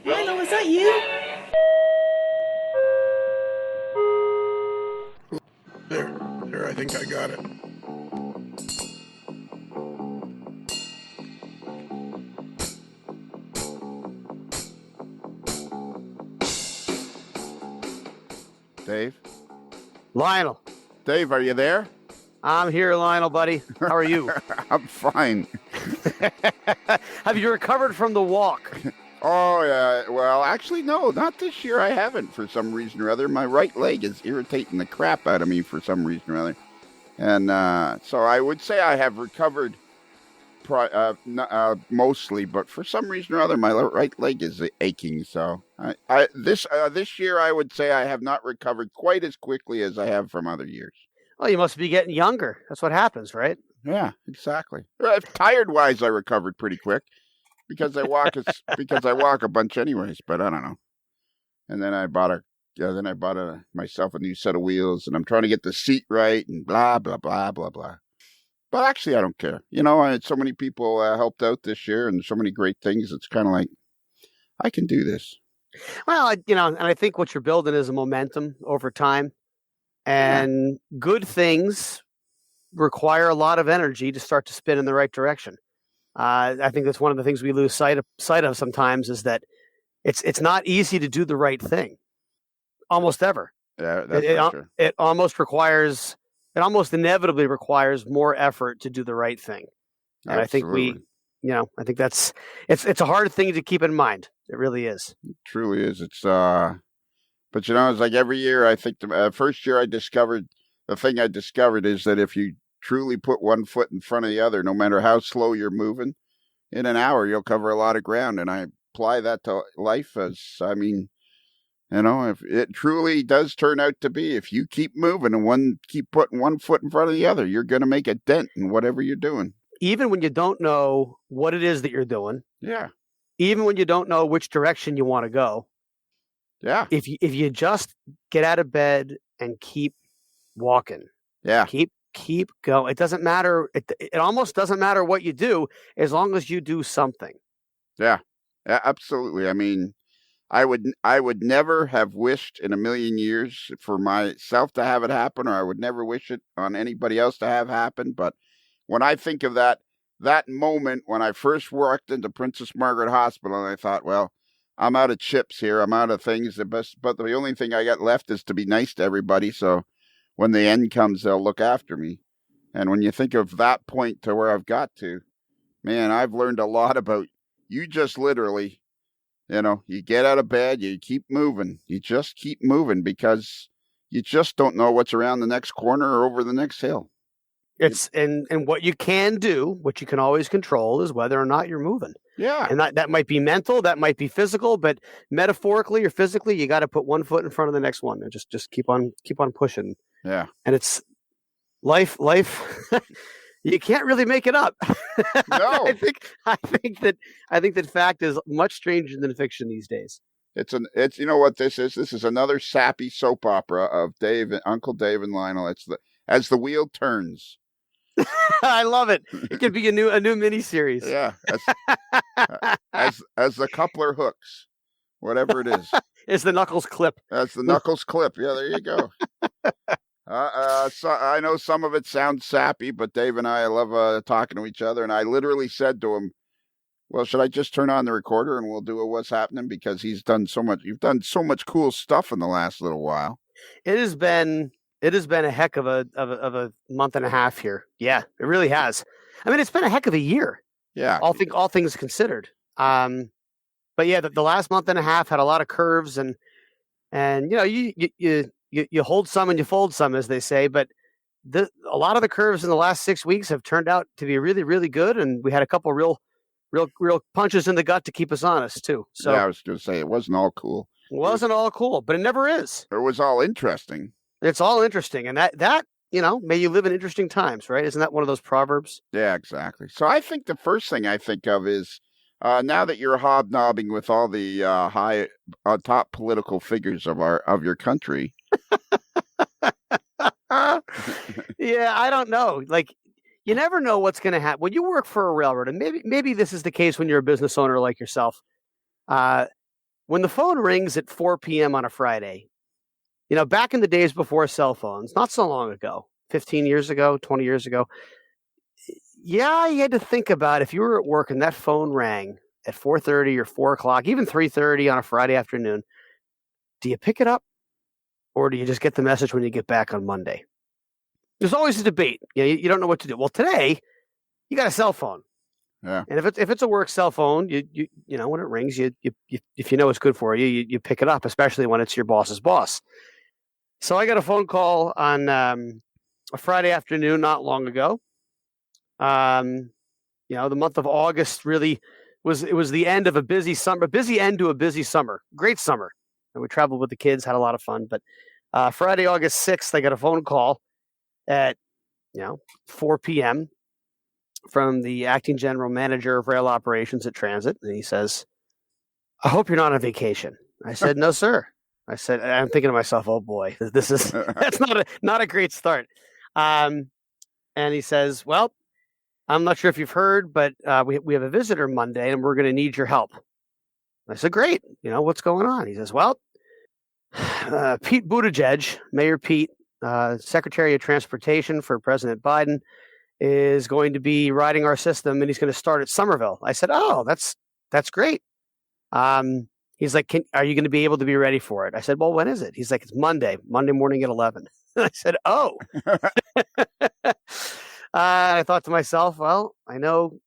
Lionel, is that you? There, I think I got it. Dave? Lionel. Dave, are you there? I'm here, Lionel, buddy. How are you? I'm fine. Have you recovered from the walk? Oh, yeah. Well, actually, no, not this year. I haven't for some reason or other. My right leg is irritating the crap out of me for some reason or other. And so I would say I have recovered mostly, but for some reason or other, my right leg is aching. So this year, I would say I have not recovered quite as quickly as I have from other years. Well, you must be getting younger. That's what happens, right? Yeah, exactly. Tired-wise, I recovered pretty quick because I walk a bunch anyways. But I don't know. And then I bought myself a new set of wheels, and I'm trying to get the seat right, and blah blah blah blah blah. But actually, I don't care. You know, I had so many people helped out this year, and so many great things. It's kind of like I can do this. Well, and I think what you're building is a momentum over time, and good things require a lot of energy to start to spin in the right direction. I think that's one of the things we lose sight of sometimes is that it's not easy to do the right thing, almost ever. Yeah, that's for sure. It almost inevitably requires more effort to do the right thing. And Absolutely. I think it's a hard thing to keep in mind. It really is. It truly is. It's but it's like every year. I think the first year the thing I discovered is that if you truly put one foot in front of the other, no matter how slow you're moving, in an hour you'll cover a lot of ground. And I apply that to life if it truly does turn out to be, if you keep moving and keep putting one foot in front of the other, you're going to make a dent in whatever you're doing. Even when you don't know what it is that you're doing. Yeah. Even when you don't know which direction you want to go. Yeah. If you just get out of bed and keep walking. Yeah. Keep going. It doesn't matter. It almost doesn't matter what you do as long as you do something. Yeah. Yeah, absolutely. I mean, I would never have wished in a million years for myself to have it happen, or I would never wish it on anybody else to have happen. But when I think of that moment when I first walked into Princess Margaret Hospital, I thought, well, I'm out of chips here. I'm out of things. But the only thing I got left is to be nice to everybody. So when the end comes, they'll look after me. And when you think of that point to where I've got to, man, I've learned a lot about you just literally. You get out of bed, you keep moving. You just keep moving because you just don't know what's around the next corner or over the next hill. And what you can do, what you can always control is whether or not you're moving. Yeah. And that might be mental, that might be physical, but metaphorically or physically, you got to put one foot in front of the next one and just keep on pushing. Yeah. And it's life. You can't really make it up. No. I think that fact is much stranger than fiction these days. It's you know what this is? This is another sappy soap opera of Uncle Dave and Lionel. As the wheel turns. I love it. It could be a new miniseries. Yeah. As the coupler hooks, whatever it is. It's the knuckles clip. That's the knuckles clip. Yeah, there you go. So I know some of it sounds sappy, but Dave and I love talking to each other. And I literally said to him, well, should I just turn on the recorder and we'll do a What's Happening? Because you've done so much cool stuff in the last little while. It has been a heck of a month and a half here. Yeah, it really has. I mean, it's been a heck of a year. Yeah. All things considered. But yeah, the last month and a half had a lot of curves and you hold some and you fold some, as they say, but a lot of the curves in the last 6 weeks have turned out to be really, really good. And we had a couple real punches in the gut to keep us honest too. So yeah, I was going to say, it wasn't all cool. It wasn't all cool, but it never is. It was all interesting. It's all interesting. And that, may you live in interesting times, right? Isn't that one of those proverbs? Yeah, exactly. So I think the first thing I think of is, now that you're hobnobbing with all the top political figures of your country. Yeah, I don't know. Like, you never know what's going to happen when you work for a railroad, and maybe this is the case when you're a business owner like yourself. When the phone rings at 4 p.m. on a Friday, back in the days before cell phones, not so long ago, 15 years ago, 20 years ago, yeah, you had to think about if you were at work and that phone rang at 4:30 or 4 o'clock, even 3:30 on a Friday afternoon. Do you pick it up, or do you just get the message when you get back on Monday? There's always a debate. You don't know what to do. Well, today you got a cell phone, Yeah. and if it's a work cell phone, you when it rings, you if you know it's good for you, you pick it up, especially when it's your boss's boss. So I got a phone call on a Friday afternoon not long ago. The month of August really was the end of a busy summer, busy end to a busy summer, great summer. And we traveled with the kids, had a lot of fun. But Friday, August 6th, I got a phone call at 4 p.m. from the acting general manager of rail operations at Transit, and he says, "I hope you're not on vacation." I said, "No, sir." I said, I'm thinking to myself, "Oh boy, that's not a great start." And he says, "Well, I'm not sure if you've heard, but we have a visitor Monday, and we're going to need your help." I said, "Great. What's going on?" He says, "Well, Pete Buttigieg, Mayor Pete, Secretary of Transportation for President Biden, is going to be riding our system, and he's going to start at Somerville." I said, "Oh, that's great." He's like, "Are you going to be able to be ready for it?" I said, "Well, when is it?" He's like, "It's Monday morning at 11." I said, "Oh." I thought to myself, well, I know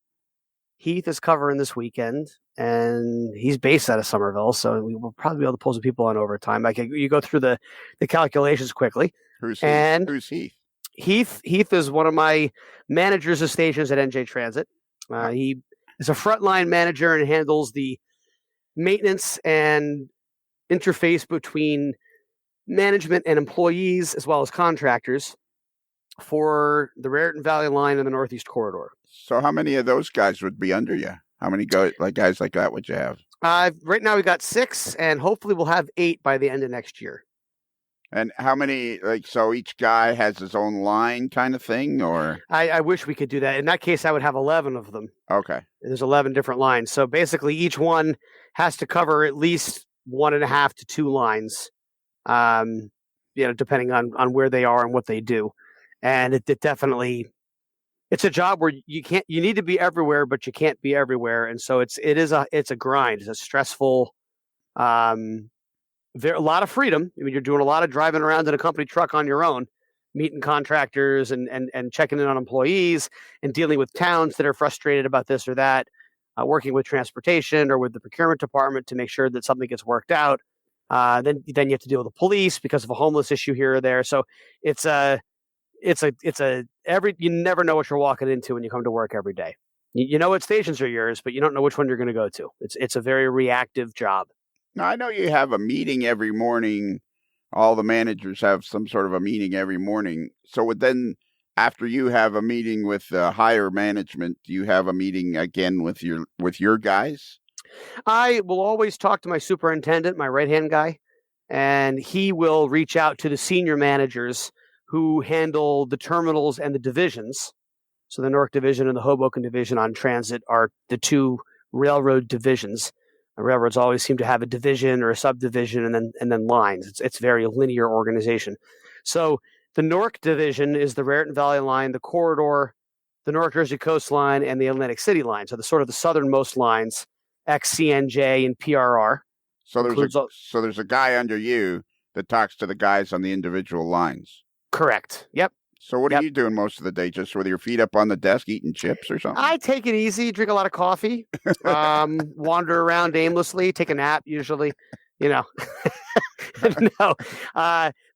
Heath is covering this weekend, and he's based out of Somerville, so we will probably be able to pull some people on overtime. You go through the calculations quickly. Who's Heath? And Who's Heath? Heath is one of my managers of stations at NJ Transit. He is a frontline manager and handles the maintenance and interface between management and employees, as well as contractors, for the Raritan Valley Line and the Northeast Corridor. So how many of those guys would be under you? How many guys like that would you have? Right now we got 6, and hopefully we'll have 8 by the end of next year. And how many, so each guy has his own line kind of thing, or? I wish we could do that. In that case, I would have 11 of them. Okay. There's 11 different lines. So basically each one has to cover at least 1.5 to 2 lines, depending on where they are and what they do. And it definitely, it's a job where you need to be everywhere, but you can't be everywhere. And so it's a grind. It's a stressful, a lot of freedom. I mean, you're doing a lot of driving around in a company truck on your own, meeting contractors and checking in on employees and dealing with towns that are frustrated about this or that, working with transportation or with the procurement department to make sure that something gets worked out. Then you have to deal with the police because of a homeless issue here or there. So you never know what you're walking into when you come to work every day. You know what stations are yours, but you don't know which one you're going to go to. It's a very reactive job. Now, I know you have a meeting every morning. All the managers have some sort of a meeting every morning. So then after you have a meeting with higher management, do you have a meeting again with your guys? I will always talk to my superintendent, my right-hand guy, and he will reach out to the senior managers who handle the terminals and the divisions. So the Newark Division and the Hoboken Division on transit are the 2 railroad divisions. The railroads always seem to have a division or a subdivision and then lines. It's very linear organization. So the Newark Division is the Raritan Valley Line, the Corridor, the Newark Jersey Coast Line, and the Atlantic City Line. So the sort of the southernmost lines, XCNJ and PRR. So there's a guy under you that talks to the guys on the individual lines. Correct. Yep. So what are you doing most of the day? Just with your feet up on the desk eating chips or something? I take it easy, drink a lot of coffee, wander around aimlessly, take a nap usually, No.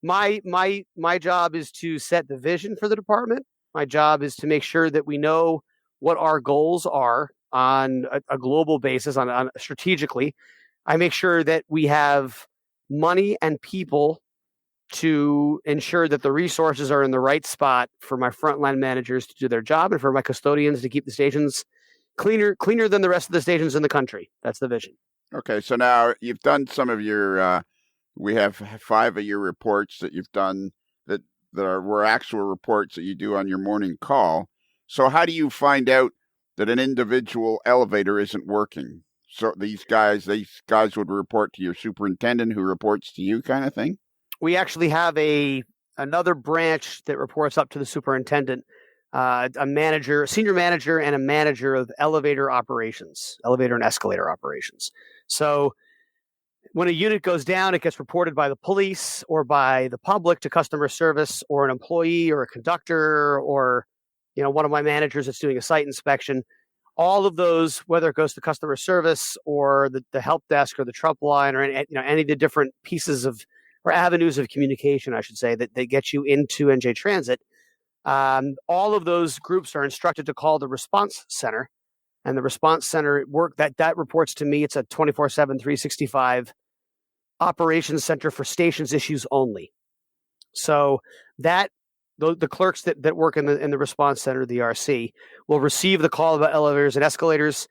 My job is to set the vision for the department. My job is to make sure that we know what our goals are on a global basis, on strategically. I make sure that we have money and people to ensure that the resources are in the right spot for my frontline managers to do their job and for my custodians to keep the stations cleaner than the rest of the stations in the country. That's the vision. Okay, so now you've done some of your, we have 5 of your reports that you've done that were actual reports that you do on your morning call. So how do you find out that an individual elevator isn't working? So these guys would report to your superintendent, who reports to you, kind of thing. We actually have another branch that reports up to the superintendent, a manager, senior manager, and a manager of elevator and escalator operations. So when a unit goes down, it gets reported by the police or by the public to customer service, or an employee or a conductor, or one of my managers that's doing a site inspection. All of those, whether it goes to customer service or the help desk or the trunk line, or any of the different pieces of or avenues of communication, I should say, that they get you into NJ Transit. All of those groups are instructed to call the response center, and the response center that reports to me. It's a 24/7, 365 operations center for stations issues only. So that the clerks that work in the response center, the RC, will receive the call about elevators and escalators.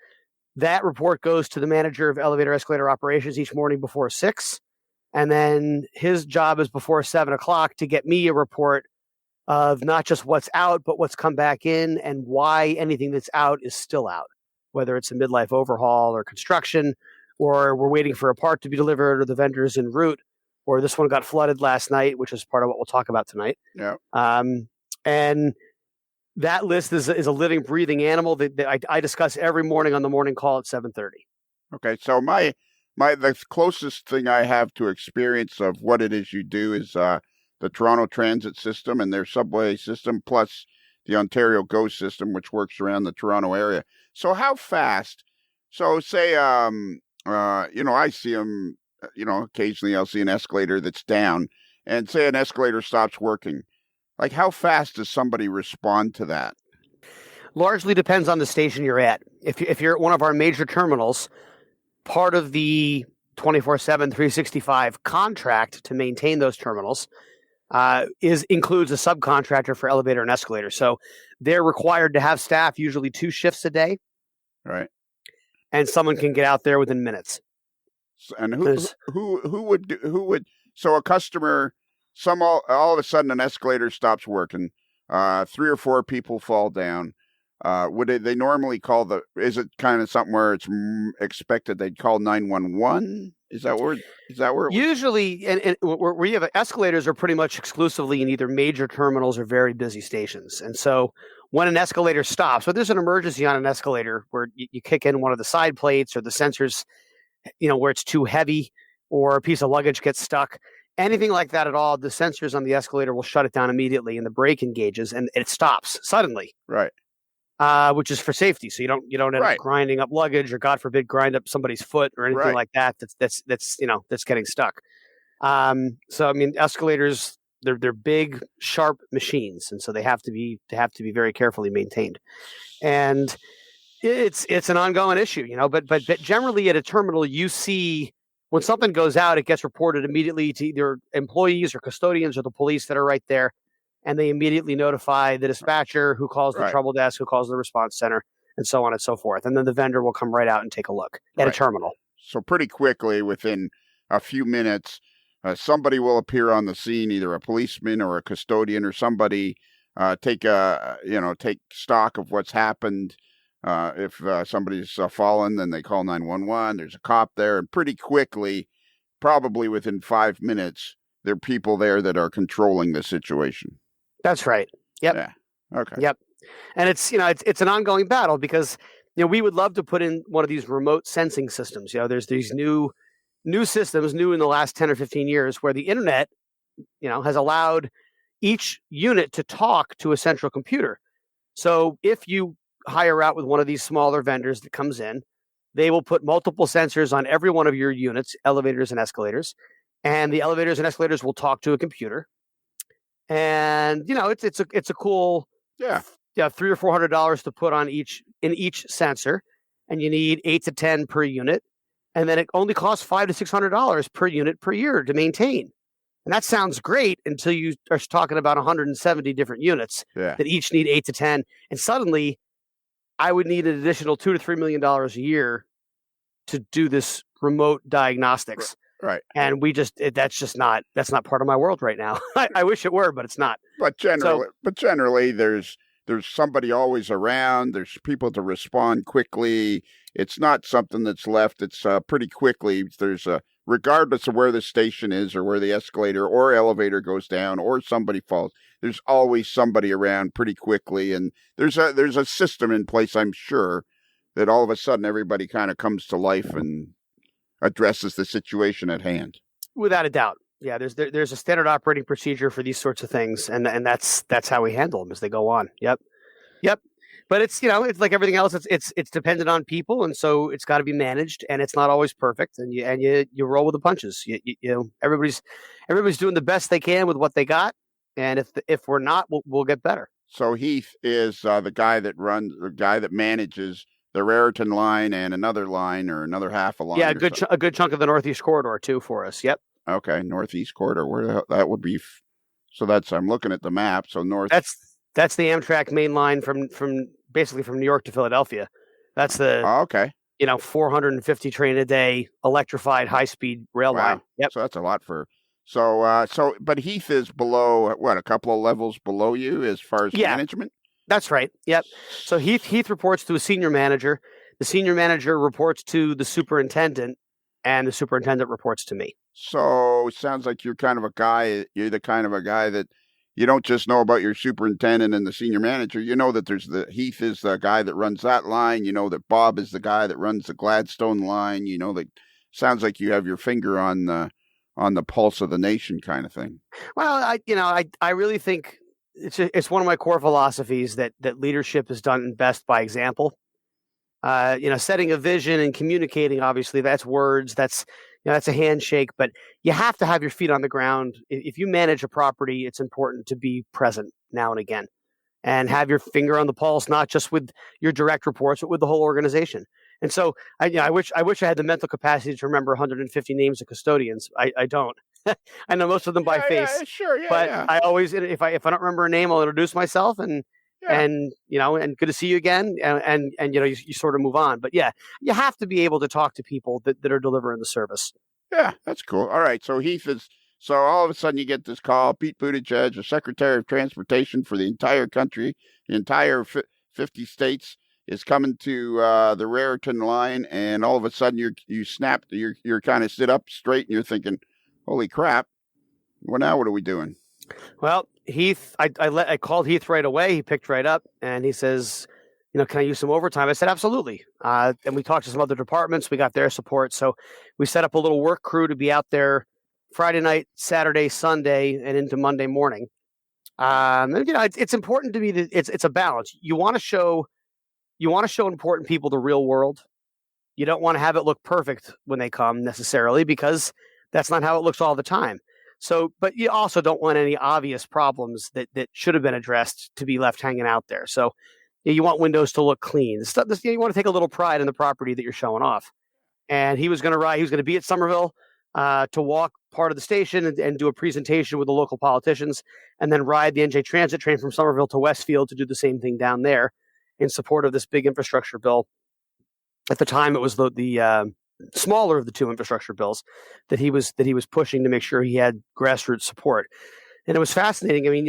That report goes to the manager of elevator escalator operations each morning before 6. And then his job is before 7 o'clock to get me a report of not just what's out, but what's come back in and why anything that's out is still out, whether it's a midlife overhaul or construction, or we're waiting for a part to be delivered, or the vendor's en route, or this one got flooded last night, which is part of what we'll talk about tonight. Yeah. And that list is a living, breathing animal that I discuss every morning on the morning call at 7:30. Okay, so the closest thing I have to experience of what it is you do is the Toronto Transit system and their subway system, plus the Ontario GO system, which works around the Toronto area. So how fast? So say, I see them. Occasionally I'll see an escalator that's down, and say an escalator stops working. Like, how fast does somebody respond to that? Largely depends on the station you're at. If you're at one of our major terminals, part of the 24/7, 365 contract to maintain those terminals includes a subcontractor for elevator and escalator. So they're required to have staff, usually 2 shifts a day. Right. And someone can get out there within minutes. And who would so a customer, all of a sudden an escalator stops working, 3 or 4 people fall down. Would they normally call is it kind of something where it's expected they'd call 911? Is that where usually, and where you have escalators are pretty much exclusively in either major terminals or very busy stations. And so when an escalator stops, but there's an emergency on an escalator where you kick in one of the side plates, or the sensors, where it's too heavy, or a piece of luggage gets stuck, anything like that at all, the sensors on the escalator will shut it down immediately, and the brake engages and it stops suddenly. Right. Which is for safety, so you don't end up grinding up luggage, or God forbid grind up somebody's foot or anything like that. That's getting stuck. So I mean, escalators, they're big, sharp machines, and so they have to be very carefully maintained. And it's an ongoing issue, But generally at a terminal, you see when something goes out, it gets reported immediately to either employees or custodians or the police that are right there. And they immediately notify the dispatcher, who calls the trouble desk, who calls the response center, and so on and so forth. And then the vendor will come right out and take a look at a terminal. So pretty quickly, within a few minutes, somebody will appear on the scene, either a policeman or a custodian or somebody, take stock of what's happened. If somebody's fallen, then they call 911. There's a cop there, and pretty quickly, probably within 5 minutes, there are people there that are controlling the situation. That's right. Yep. Yeah. Okay. Yep. And it's an ongoing battle, because we would love to put in one of these remote sensing systems. There's these new systems, new in the last 10 or 15 years, where the internet, has allowed each unit to talk to a central computer. So if you hire out with one of these smaller vendors that comes in, they will put multiple sensors on every one of your units, elevators and escalators, and the elevators and escalators will talk to a computer. And it's a cool $300 or $400 to put on each sensor, and you need 8 to 10 per unit, and then it only costs $500 to $600 per unit per year to maintain. And that sounds great until you are talking about 170 different units that each need 8 to 10, and suddenly I would need an additional $2 to $3 million a year to do this remote diagnostics. Right. And that's not part of my world right now. I wish it were, but it's not. But So generally, there's somebody always around. There's people to respond quickly. It's not something that's left. It's pretty quickly. There's regardless of where the station is or where the escalator or elevator goes down or somebody falls. There's always somebody around pretty quickly, and there's a system in place. I'm sure that all of a sudden everybody kind of comes to life and addresses the situation at hand. without a doubt, yeah, there's a standard operating procedure for these sorts of things, and that's how we handle them as they go on. Yep. But it's it's like everything else. It's dependent on people, and so it's got to be managed, and it's not always perfect. And you roll with the punches. Everybody's doing the best they can with what they got, and if we're not, we'll get better. So Heath is the guy that manages the Raritan line and another line or another half a line. Yeah, a good chunk of the Northeast Corridor too for us. Yep. Okay, Northeast Corridor. Where the hell that would be? So I'm looking at the map. So north. That's the Amtrak main line from basically from New York to Philadelphia. That's the okay. 450 train a day electrified high speed rail line. Yep. So that's a lot for. But Heath is below a couple of levels below you as far as management. That's right. Yep. So Heath reports to a senior manager. The senior manager reports to the superintendent, and the superintendent reports to me. So it sounds like you're kind of a guy. You're the kind of a guy that you don't just know about your superintendent and the senior manager. You know that Heath is the guy that runs that line. You know that Bob is the guy that runs the Gladstone line. You know that sounds like you have your finger on the pulse of the nation, kind of thing. Well, I really think it's one of my core philosophies that leadership is done best by example. Setting a vision and communicating, obviously, that's words. That's a handshake, but you have to have your feet on the ground. If you manage a property, it's important to be present now and again and have your finger on the pulse, not just with your direct reports, but with the whole organization. And so I wish I had the mental capacity to remember 150 names of custodians. I don't. I know most of them by face. Yeah, sure, yeah. But yeah. I always, if I don't remember a name, I'll introduce myself and good to see you again. And you sort of move on. But yeah, you have to be able to talk to people that are delivering the service. Yeah, that's cool. All right. So so all of a sudden you get this call, Pete Buttigieg, the Secretary of Transportation for the entire country, the entire 50 states, is coming to the Raritan line, and all of a sudden you snap, you're kind of sit up straight, and you're thinking, "Holy crap! Well, now what are we doing?" Well, Heath, I called Heath right away. He picked right up, and he says, "Can I use some overtime?" I said, "Absolutely." And we talked to some other departments. We got their support, so we set up a little work crew to be out there Friday night, Saturday, Sunday, and into Monday morning. It's important to me that it's a balance. You want to show important people the real world. You don't want to have it look perfect when they come necessarily, because that's not how it looks all the time. So, but you also don't want any obvious problems that should have been addressed to be left hanging out there. So you want windows to look clean. You want to take a little pride in the property that you're showing off. And he was going to be at Somerville to walk part of the station and do a presentation with the local politicians, and then ride the NJ Transit train from Somerville to Westfield to do the same thing down there in support of this big infrastructure bill. At the time, it was the smaller of the two infrastructure bills that he was pushing to make sure he had grassroots support. And it was fascinating. I mean,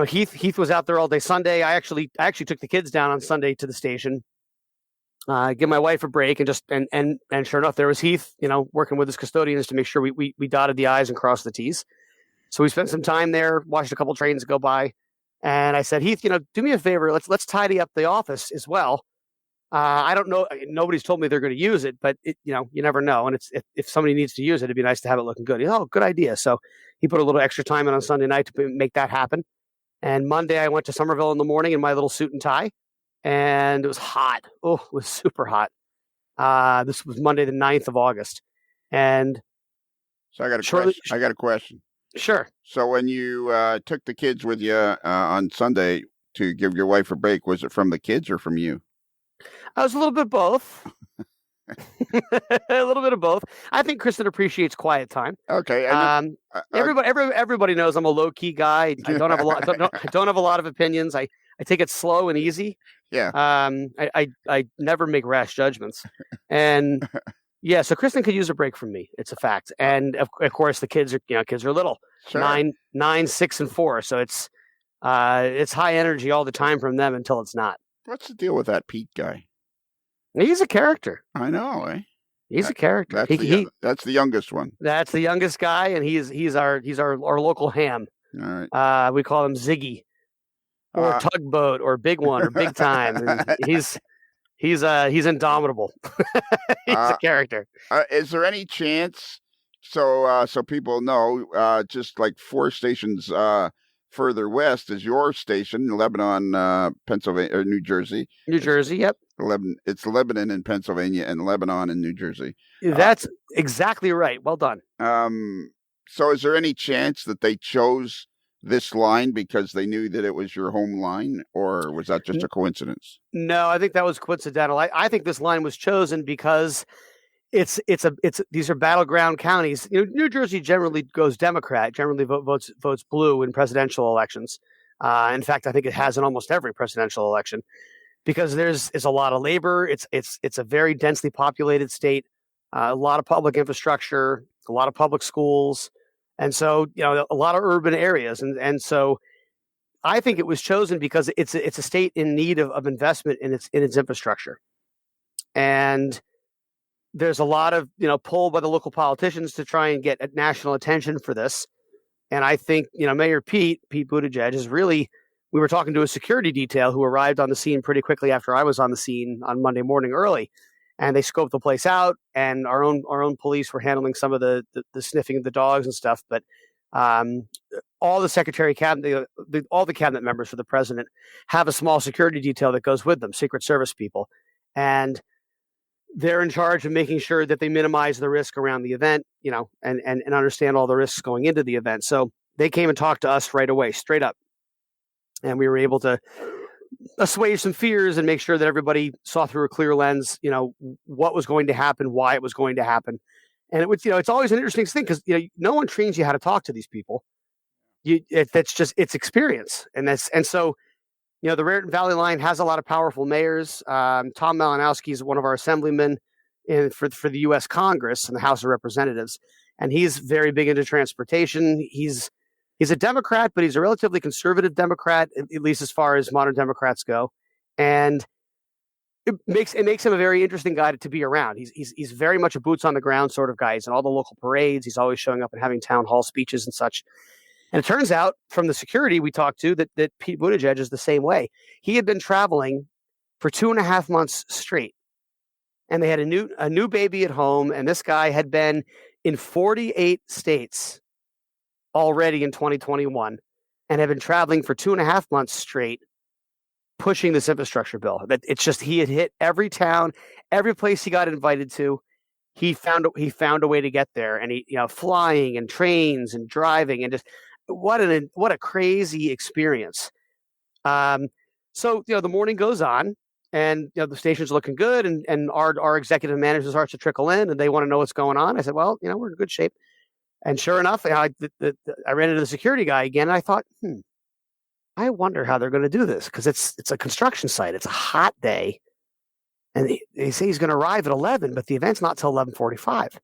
Heath was out there all day Sunday. I actually took the kids down on Sunday to the station, give my wife a break, and sure enough, there was Heath, working with his custodians to make sure we dotted the I's and crossed the T's. So we spent some time there, watched a couple trains go by, and I said, Heath, do me a favor, let's tidy up the office as well. I don't know, nobody's told me they're going to use it, but you never know. And if somebody needs to use it, it'd be nice to have it looking good. Oh, good idea. So he put a little extra time in on Sunday night to make that happen. And Monday I went to Somerville in the morning in my little suit and tie, and it was hot. Oh, it was super hot. This was Monday, the 9th of August. And so I got a question. Sure. So when you took the kids with you on Sunday to give your wife a break, was it from the kids or from you? I was a little bit of both. A little bit of both. I think Kristen appreciates quiet time. Okay. Everybody knows I'm a low key guy. I don't have a lot. I don't have a lot of opinions. I take it slow and easy. Yeah. I never make rash judgments, and Yeah, so Kristen could use a break from me. It's a fact, and of course the kids are little, Sure. 9, 6, and 4. So it's high energy all the time from them until it's not. What's the deal with that Pete guy? He's a character. I know, eh? He's a character. That's the youngest one. That's the youngest guy, and he's our local ham. All right. We call him Ziggy, or Tugboat, or Big One, or Big Time. And he's indomitable. He's a character. Is there any chance? So people know, just like 4 stations further west is your station, Lebanon, Pennsylvania, or New Jersey. New Jersey, yep. It's Lebanon in Pennsylvania and Lebanon in New Jersey. That's exactly right. Well done. So is there any chance that they chose this line because they knew that it was your home line, or was that just a coincidence? No, I think that was coincidental. I think this line was chosen because these are battleground counties. New Jersey generally goes Democrat, generally votes blue in presidential elections. In fact, I think it has in almost every presidential election because there's a lot of labor. It's a very densely populated state, a lot of public infrastructure, a lot of public schools, and so a lot of urban areas, and so I think it was chosen because it's a state in need of investment in its infrastructure, and there's a lot of pull by the local politicians to try and get national attention for this. And I think Mayor Pete Buttigieg is really. We were talking to a security detail who arrived on the scene pretty quickly after I was on the scene on Monday morning early, and they scoped the place out. And our own police were handling some of the sniffing of the dogs and stuff. But all the secretary cabinet, all the cabinet members for the president have a small security detail that goes with them, Secret Service people, and they're in charge of making sure that they minimize the risk around the event, and understand all the risks going into the event. So they came and talked to us right away, straight up. And we were able to assuage some fears and make sure that everybody saw through a clear lens, what was going to happen, why it was going to happen. And it was, it's always an interesting thing because, no one trains you how to talk to these people. It's experience. And so, the Raritan Valley line has a lot of powerful mayors. Tom Malinowski is one of our assemblymen for the U.S. Congress and the House of Representatives. And he's very big into transportation. He's a Democrat, but he's a relatively conservative Democrat, at least as far as modern Democrats go. And it makes him a very interesting guy to be around. He's very much a boots on the ground sort of guy. He's in all the local parades. He's always showing up and having town hall speeches and such. And it turns out from the security we talked to that Pete Buttigieg is the same way. He had been traveling for 2.5 months straight. And they had a new baby at home. And this guy had been in 48 states already in 2021 and have been traveling for 2.5 months straight, pushing this infrastructure bill. That it's just he had hit every town, every place he got invited to. He found a way to get there, and he flying and trains and driving and just what a crazy experience. So the morning goes on, and the station's looking good, and our executive manager starts to trickle in, and they want to know what's going on. I said, well, we're in good shape. And sure enough, I ran into the security guy again, and I thought, I wonder how they're going to do this because it's a construction site. It's a hot day, and they say he's going to arrive at 11, but the event's not till 11:45.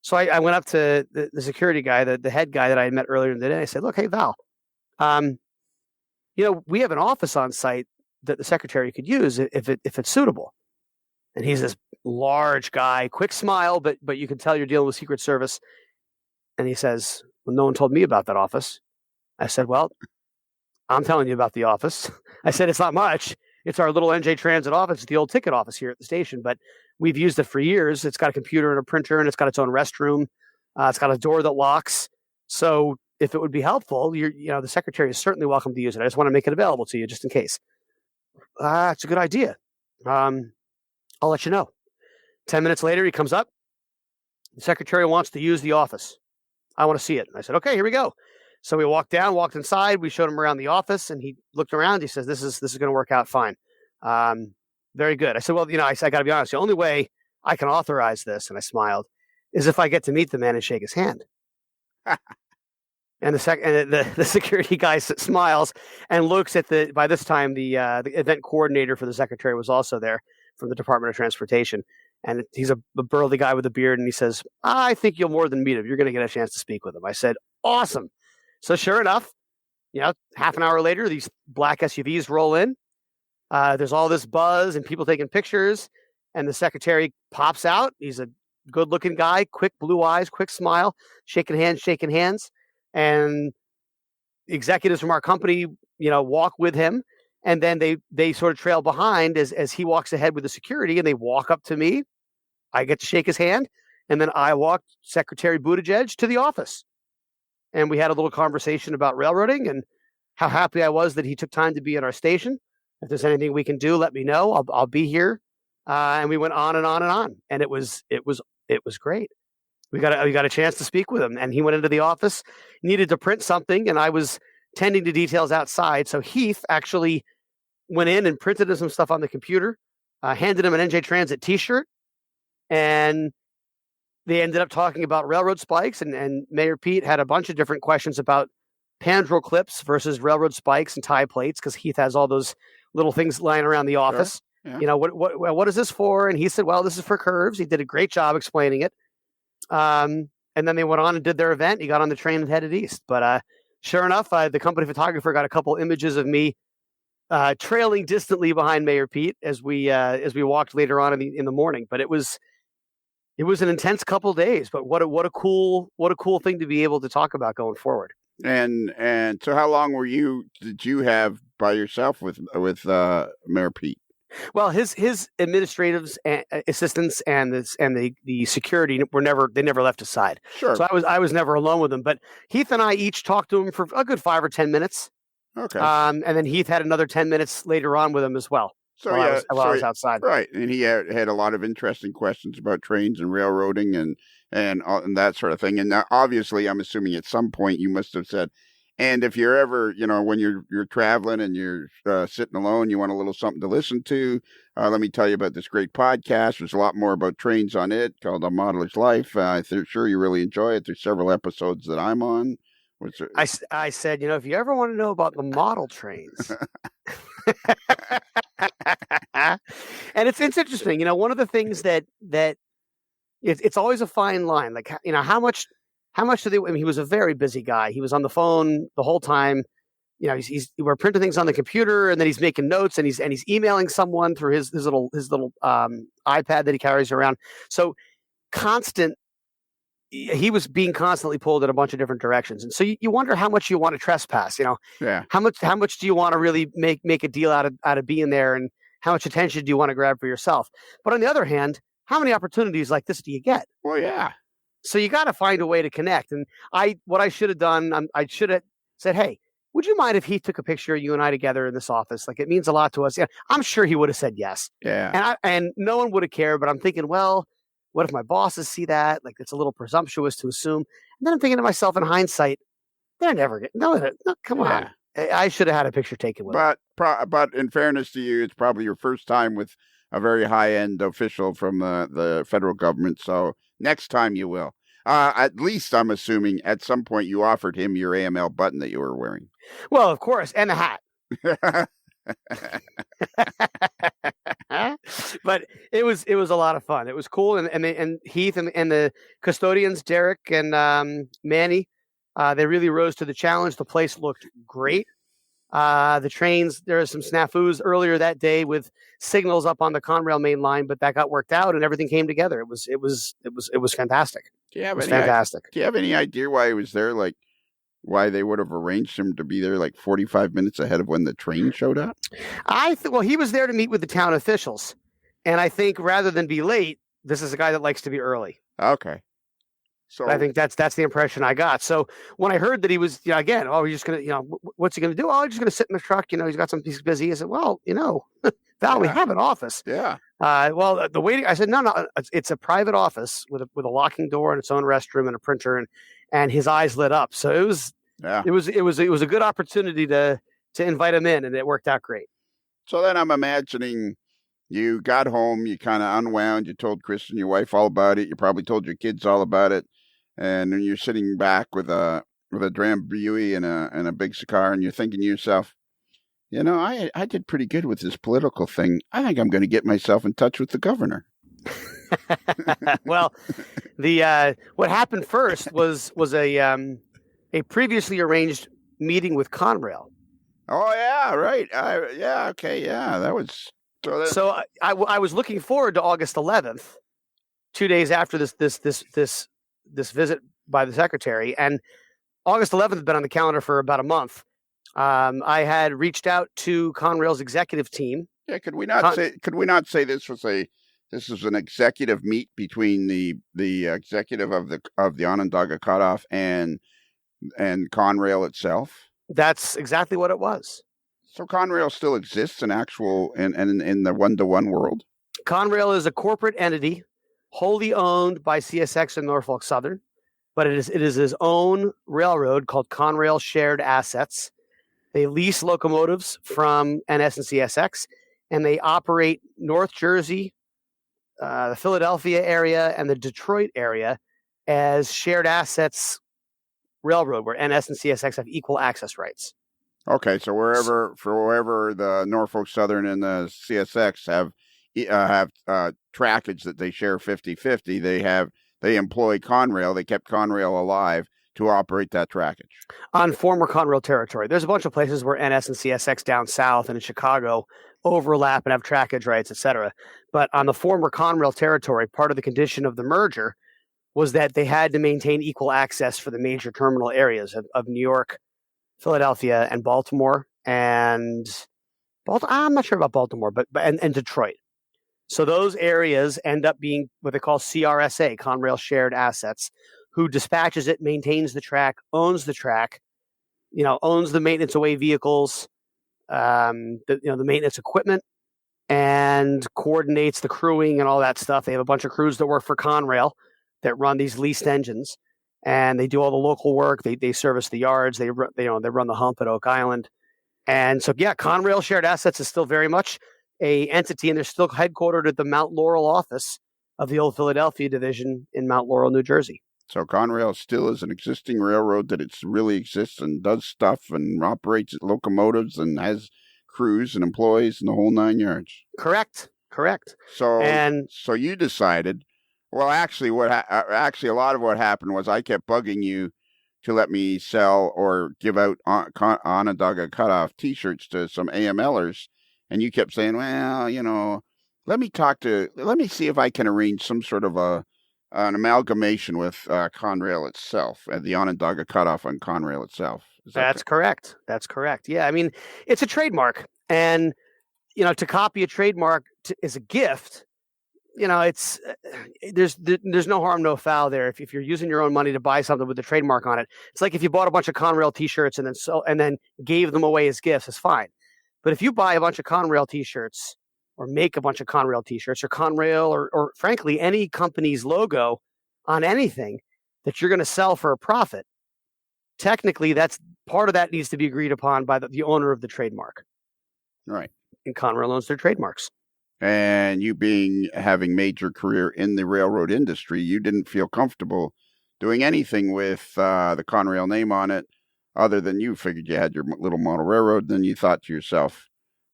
So I went up to the security guy, the head guy that I had met earlier in the day. I said, "Look, hey Val, we have an office on site that the secretary could use if it's suitable." And he's this large guy, quick smile, but you can tell you're dealing with Secret Service. And he says, well, no one told me about that office. I said, well, I'm telling you about the office. I said, it's not much. It's our little NJ Transit office. It's the old ticket office here at the station, but we've used it for years. It's got a computer and a printer, and it's got its own restroom. It's got a door that locks. So if it would be helpful, the secretary is certainly welcome to use it. I just want to make it available to you just in case. It's a good idea. I'll let you know. 10 minutes later, he comes up. The secretary wants to use the office. I want to see it. I said, okay, here we go. So we walked inside. We showed him around the office, and he looked around. He says, this is going to work out fine. Very good. I said, well, I got to be honest. The only way I can authorize this, and I smiled, is if I get to meet the man and shake his hand. And the security guy smiles and looks at by this time, the event coordinator for the secretary was also there from the Department of Transportation. And he's a burly guy with a beard, and he says, I think you'll more than meet him. You're going to get a chance to speak with him. I said, awesome. So sure enough, half an hour later, these black SUVs roll in. There's all this buzz and people taking pictures, and the secretary pops out. He's a good-looking guy, quick blue eyes, quick smile, shaking hands. And the executives from our company, walk with him. And then they sort of trail behind as he walks ahead with the security, and they walk up to me. I get to shake his hand, and then I walked Secretary Buttigieg to the office. And we had a little conversation about railroading and how happy I was that he took time to be at our station. If there's anything we can do, let me know. I'll be here. And we went on and on and on, and it was great. We got a chance to speak with him, and he went into the office, needed to print something, and I was tending to details outside. So Heath actually went in and printed some stuff on the computer, handed him an NJ Transit T-shirt, and they ended up talking about railroad spikes. And Mayor Pete had a bunch of different questions about Pandrel clips versus railroad spikes and tie plates, because Heath has all those little things lying around the office. Sure. Yeah. What is this for? And he said, well, this is for curves. He did a great job explaining it. And then they went on and did their event. He got on the train and headed east. But sure enough, the company photographer got a couple images of me trailing distantly behind Mayor Pete as we walked later on in the morning. But it was an intense couple of days. But what a cool thing to be able to talk about going forward. And so how long did you have by yourself with Mayor Pete? Well, his administrative assistants and the security never left his side. Sure. So I was never alone with him. But Heath and I each talked to him for a good 5 or 10 minutes. Okay. And then Heath had another 10 minutes later on with him as well. So while I was outside. Right, and he had a lot of interesting questions about trains and railroading and that sort of thing. And obviously, I'm assuming at some point you must have said, and if you're ever, when you're traveling and you're sitting alone, you want a little something to listen to, let me tell you about this great podcast. There's a lot more about trains on it, called A Modeler's Life. I'm sure you really enjoy it. There's several episodes that I'm on. I said, if you ever want to know about the model trains. And it's interesting, one of the things that it's always a fine line. Like, how much do they, he was a very busy guy. He was on the phone the whole time. We're printing things on the computer, and then he's making notes, and he's emailing someone through his little iPad that he carries around. So he was being constantly pulled in a bunch of different directions. And so you wonder how much you want to trespass, Yeah. How much do you want to really make a deal out of being there, and how much attention do you want to grab for yourself? But on the other hand, how many opportunities like this do you get? Well, yeah. So you got to find a way to connect. And what I should have done, I should have said, hey, would you mind if he took a picture of you and I together in this office? Like, it means a lot to us. Yeah, I'm sure he would have said yes. Yeah. And no one would have cared, but I'm thinking, well, what if my bosses see that? Like, it's a little presumptuous to assume. And then I'm thinking to myself in hindsight, they're never going to, no, come on. I should have had a picture taken with him. But in fairness to you, it's probably your first time with a very high-end official from the federal government. So next time you will. At least I'm assuming at some point you offered him your AML button that you were wearing. Well, of course, and the hat. But it was a lot of fun. It was cool, and Heath and the custodians, Derek and Manny, they really rose to the challenge. The place looked great. The trains, there are some snafus earlier that day with signals up on the Conrail main line, but that got worked out and everything came together. It was fantastic. Fantastic. Do you have any idea why he was there? Like, why they would have arranged him to be there like 45 minutes ahead of when the train showed up? Well, he was there to meet with the town officials. And I think rather than be late, this is a guy that likes to be early. Okay. So I think that's the impression I got. So when I heard that he was, he's just going to, what's he going to do? Oh, he's just going to sit in the truck. He's busy. I said, well, Val, we have an office. Yeah. Well, the waiting, I said, no, it's a private office with a locking door and its own restroom and a printer. And his eyes lit up. So it was a good opportunity to invite him in, and it worked out great. So then I'm imagining you got home, you kind of unwound, you told Kristen, your wife, all about it. You probably told your kids all about it. And then you're sitting back with a Drambuie and a big cigar, and you're thinking to yourself, I did pretty good with this political thing. I think I'm going to get myself in touch with the governor. Well, the what happened first was a previously arranged meeting with Conrail. Oh yeah, right. Yeah, okay, yeah. That was so that. So I was looking forward to August 11th, 2 days after this visit by the secretary, and August 11th had been on the calendar for about a month. I had reached out to Conrail's executive team. Yeah, could we not say this was an executive meet between the executive of the Onondaga Cutoff and Conrail itself? That's exactly what it was. So Conrail still exists in actual in the one-to-one world. Conrail is a corporate entity wholly owned by CSX and Norfolk Southern, but it is his own railroad called Conrail Shared Assets. They lease locomotives from NS and CSX, and they operate North Jersey, the Philadelphia area, and the Detroit area as shared assets railroad, where NS and CSX have equal access rights. Okay, so wherever the Norfolk Southern and the CSX have trackage that they share 50-50, they employ Conrail. They kept Conrail alive to operate that trackage on former Conrail territory. There's a bunch of places where NS and CSX down south and in Chicago overlap and have trackage rights, etc. But on the former Conrail territory, part of the condition of the merger was that they had to maintain equal access for the major terminal areas of New York, Philadelphia, and Baltimore, and I'm not sure about Baltimore, but and Detroit. So those areas end up being what they call CRSA, Conrail Shared Assets, who dispatches it, maintains the track, owns the track, owns the maintenance away vehicles, the maintenance equipment, and coordinates the crewing and all that stuff. They have a bunch of crews that work for Conrail that run these leased engines, and they do all the local work. They service the yards. They run the hump at Oak Island, and so yeah, Conrail Shared Assets is still very much a entity, and they're still headquartered at the Mount Laurel office of the old Philadelphia division in Mount Laurel, New Jersey. So Conrail still is an existing railroad that it really exists and does stuff and operates locomotives and has crews and employees and the whole 9 yards. Correct. So you decided. Well, actually, a lot of what happened was I kept bugging you to let me sell or give out Onondaga Cutoff T-shirts to some AMLers, and you kept saying, "Well, let me see if I can arrange some sort of an amalgamation with Conrail itself, and the Onondaga Cutoff on Conrail itself." That's correct. That's correct. Yeah, I mean, it's a trademark, and to copy a trademark is a gift. It's there's no harm, no foul there. If you're using your own money to buy something with the trademark on it, it's like if you bought a bunch of Conrail T-shirts and then gave them away as gifts, it's fine. But if you buy a bunch of Conrail T-shirts or make a bunch of Conrail T-shirts or Conrail or frankly any company's logo on anything that you're going to sell for a profit, technically that's part of that needs to be agreed upon by the owner of the trademark. Right. And Conrail owns their trademarks. And you having made your career in the railroad industry, you didn't feel comfortable doing anything with the Conrail name on it, other than you figured you had your little model railroad. Then you thought to yourself,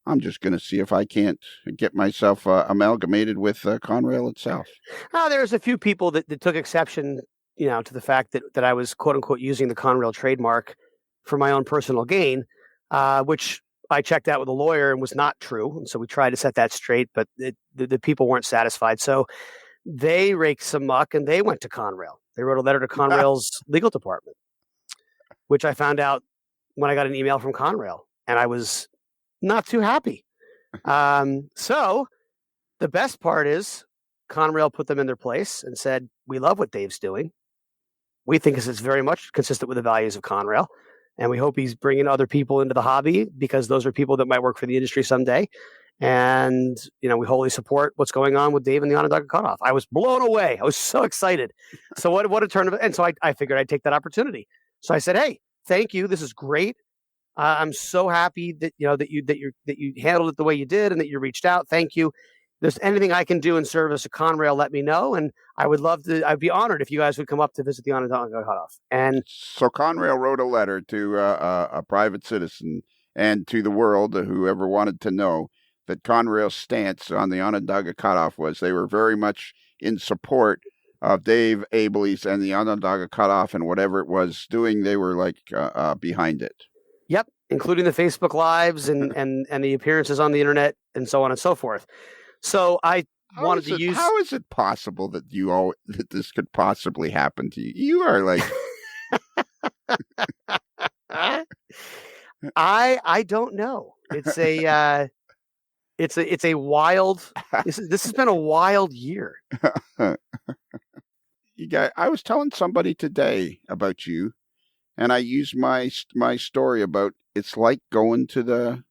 I'm just going to see if I can't get myself amalgamated with Conrail itself. There's a few people that took exception, to the fact that I was quote unquote using the Conrail trademark for my own personal gain, which I checked out with a lawyer and was not true. And so we tried to set that straight, but the people weren't satisfied. So they raked some muck and they went to Conrail. They wrote a letter to Conrail's legal department, which I found out when I got an email from Conrail, and I was not too happy. So the best part is Conrail put them in their place and said, we love what Dave's doing. We think this is very much consistent with the values of Conrail. And we hope he's bringing other people into the hobby because those are people that might work for the industry someday. And, we wholly support what's going on with Dave and the Onondaga Cutoff. I was blown away. I was so excited. So what a turn of it. And so I figured I'd take that opportunity. So I said, hey, thank you. This is great. I'm so happy that, that you handled it the way you did and that you reached out. Thank you. If there's anything I can do in service of Conrail, let me know. And I'd be honored if you guys would come up to visit the Onondaga Cutoff. And so Conrail wrote a letter to a private citizen and to the world, whoever wanted to know, that Conrail's stance on the Onondaga Cutoff was they were very much in support of Dave Abelys and the Onondaga Cutoff and whatever it was doing. They were like behind it. Yep, including the Facebook Lives and the appearances on the internet and so on and so forth. So I wanted to use. How is it possible that that this could possibly happen to you? You are like. I don't know. It's a wild. This has been a wild year. I was telling somebody today about you, and I used my story about it's like going to the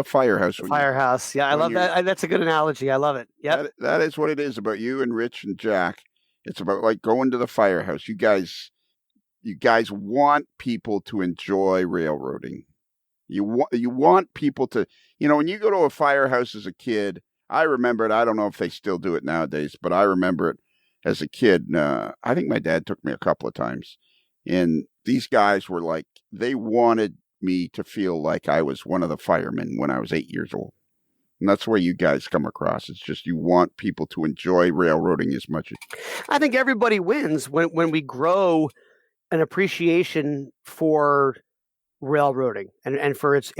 firehouse. Firehouse, yeah, I love that. That's a good analogy. I love it. Yeah, that is what it is about you and Rich and Jack. It's about like going to the firehouse. You guys want people to enjoy railroading. You want people to, when you go to a firehouse as a kid. I remember it. I don't know if they still do it nowadays, but I remember it as a kid. I think my dad took me a couple of times, and these guys were like, they wanted me to feel like I was one of the firemen when I was 8 years old. And that's where you guys come across. It's just you want people to enjoy railroading as much as. I think everybody wins when we grow an appreciation for railroading and for its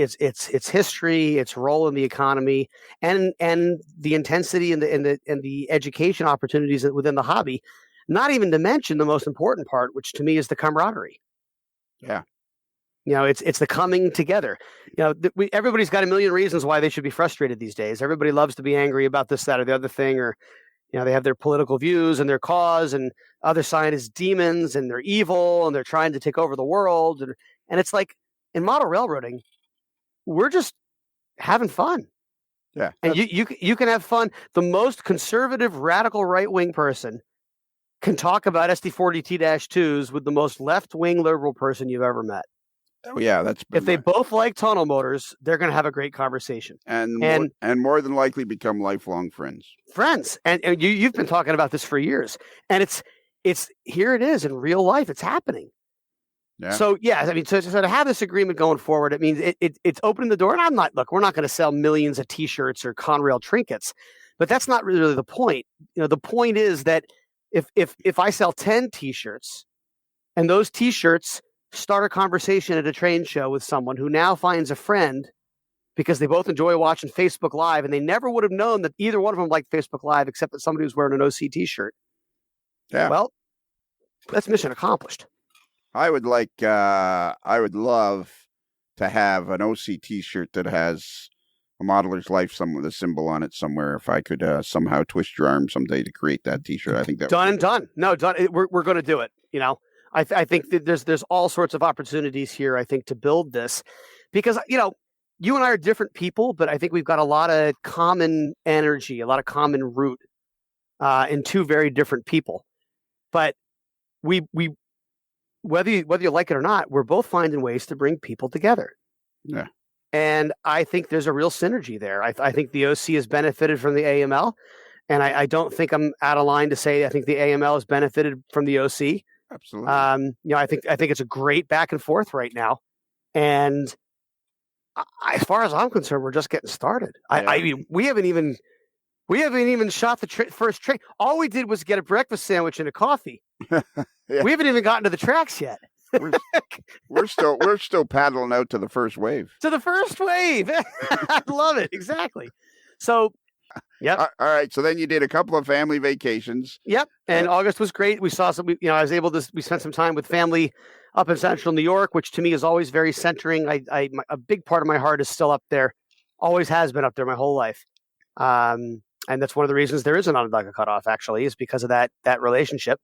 history, its role in the economy, and the intensity and the education opportunities within the hobby. Not even to mention the most important part, which to me is the camaraderie. Yeah. It's the coming together. Everybody's got a million reasons why they should be frustrated these days. Everybody loves to be angry about this, that, or the other thing, or they have their political views and their cause, and other side is demons and they're evil and they're trying to take over the world. And it's like in model railroading, we're just having fun. Yeah. And you can have fun. The most conservative, radical right-wing person can talk about SD40T-2s with the most left-wing liberal person you've ever met. Oh yeah, if they both like tunnel motors, they're going to have a great conversation, and more than likely become lifelong friends. And you've been talking about this for years, and it's here it is in real life. It's happening. Yeah. So yeah, I mean, so to have this agreement going forward, it means it's opening the door. And we're not going to sell millions of T-shirts or Conrail trinkets, but that's not really the point. The point is that if I sell 10 T-shirts, and those T-shirts start a conversation at a train show with someone who now finds a friend because they both enjoy watching Facebook Live, and they never would have known that either one of them liked Facebook Live except that somebody was wearing an OC T-shirt. Yeah. Well, that's mission accomplished. I would love to have an OC T-shirt that has a modeler's life, with a symbol on it somewhere. If I could somehow twist your arm someday to create that T-shirt, I think that done. No, done. We're going to do it. I think that there's all sorts of opportunities here, I think, to build this, because, you and I are different people, but I think we've got a lot of common energy, a lot of common root in two very different people. But we whether you like it or not, we're both finding ways to bring people together. Yeah. And I think there's a real synergy there. I think the OC has benefited from the AML, and I don't think I'm out of line to say I think the AML has benefited from the OC. Absolutely. I think it's a great back and forth right now, and as far as I'm concerned, we're just getting started. Yeah. I mean, we haven't even shot the first train. All we did was get a breakfast sandwich and a coffee. Yeah. We haven't even gotten to the tracks yet. We're still paddling out to the first wave. I love it. Exactly. So. Yep. All right. So then you did a couple of family vacations. Yep. And August was great. We saw we spent some time with family up in central New York, which to me is always very centering. A big part of my heart is still up there. Always has been up there my whole life. And that's one of the reasons there is an Onondaga Cutoff, actually, is because of that relationship.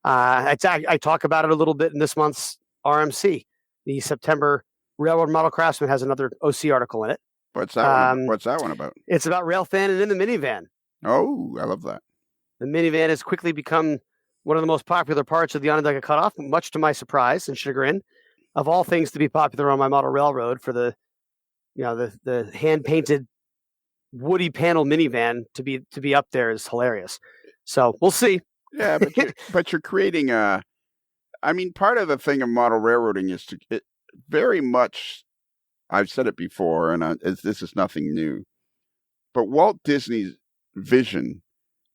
I talk about it a little bit in this month's RMC. The September Railroad Model Craftsman has another OC article in it. What's that one about? It's about rail fanning in the minivan. Oh, I love that. The minivan has quickly become one of the most popular parts of the Onondaga Cutoff, much to my surprise and chagrin. Of all things to be popular on my model railroad, for the hand painted woody panel minivan to be up there is hilarious. So we'll see. Yeah, but you're creating part of the thing of model railroading is very much. I've said it before, and this is nothing new. But Walt Disney's vision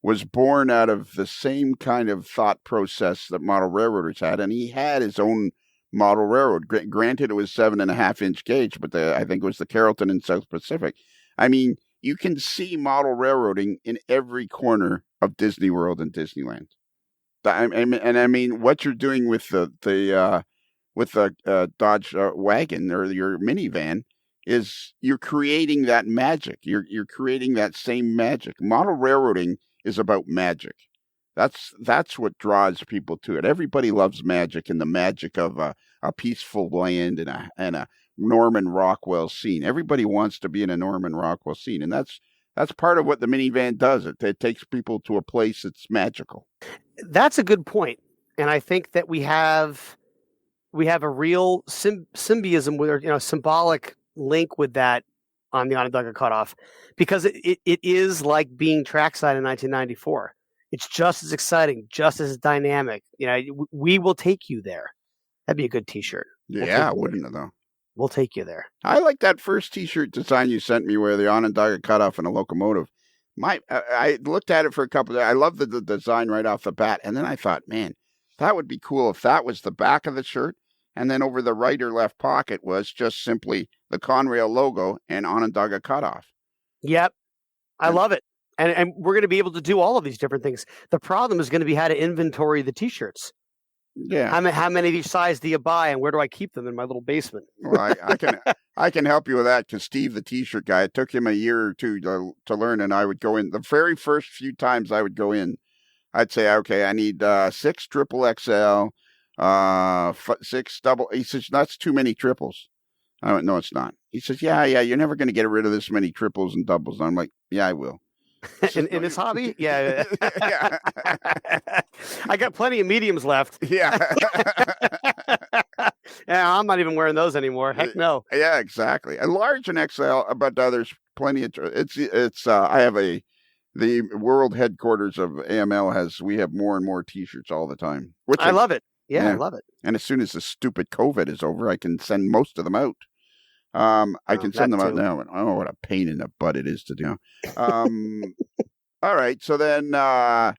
was born out of the same kind of thought process that model railroaders had, and he had his own model railroad. Granted, it was 7.5-inch gauge, but I think it was the Carrollton and South Pacific. I mean, you can see model railroading in every corner of Disney World and Disneyland. I mean, what you're doing with the Dodge wagon or your minivan is you're creating that magic. You're creating that same magic. Model railroading is about magic. That's what draws people to it. Everybody loves magic and the magic of a peaceful land and a Norman Rockwell scene. Everybody wants to be in a Norman Rockwell scene, and that's part of what the minivan does. It takes people to a place that's magical. That's a good point, and I think that we have a real symbiosis with, symbolic link with that on the Onondaga Cutoff, because it is like being trackside in 1994. It's just as exciting, just as dynamic. We will take you there. That'd be a good T-shirt. Yeah, wouldn't it though? We'll take you there. I like that first T-shirt design you sent me, where the Onondaga Cutoff and a locomotive. I looked at it for a couple of days. I loved the design right off the bat, and then I thought, man, that would be cool if that was the back of the shirt, and then over the right or left pocket was just simply the Conrail logo and Onondaga Cutoff. Yep, I love it, and we're going to be able to do all of these different things. The problem is going to be how to inventory the T-shirts. Yeah. How many of each size do you buy, and where do I keep them in my little basement? Well, I can help you with that, because Steve, the T-shirt guy, it took him a year or two to learn, and I would go in. The very first few times I would go in, I'd say, okay, I need 6 triple XL, 6 double. He says, that's too many triples. I went, no, it's not. He says, yeah, you're never going to get rid of this many triples and doubles. And I'm like, yeah, I will. In this hobby? Yeah. Yeah. I got plenty of mediums left. Yeah. Yeah, I'm not even wearing those anymore. Heck no. Yeah, exactly. A large and XL, but there's plenty of. It's. I have the world headquarters of AML we have more and more T-shirts all the time. Which I love it. Yeah, I love it. And as soon as the stupid COVID is over, I can send most of them out. I can send them out now. Oh, what a pain in the butt it is to do. All right. So then, now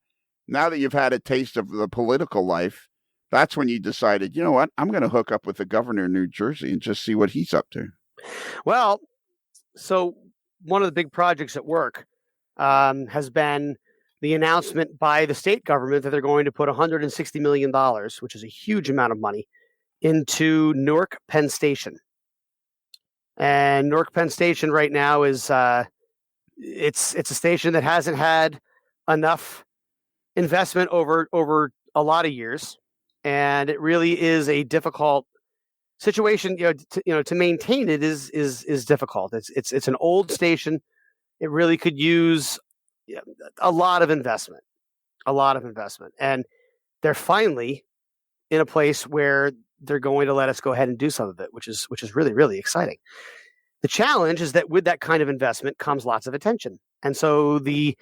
that you've had a taste of the political life, that's when you decided, you know what, I'm going to hook up with the governor of New Jersey and just see what he's up to. Well, so one of the big projects at work has been the announcement by the state government that they're going to put $160 million, which is a huge amount of money, into Newark Penn Station. And Newark Penn Station right now is it's a station that hasn't had enough investment over a lot of years, and it really is a difficult situation. To maintain it is difficult. It's an old station. It really could use a lot of investment, and they're finally in a place where they're going to let us go ahead and do some of it, which is really, really exciting. The challenge is that with that kind of investment comes lots of attention. And so the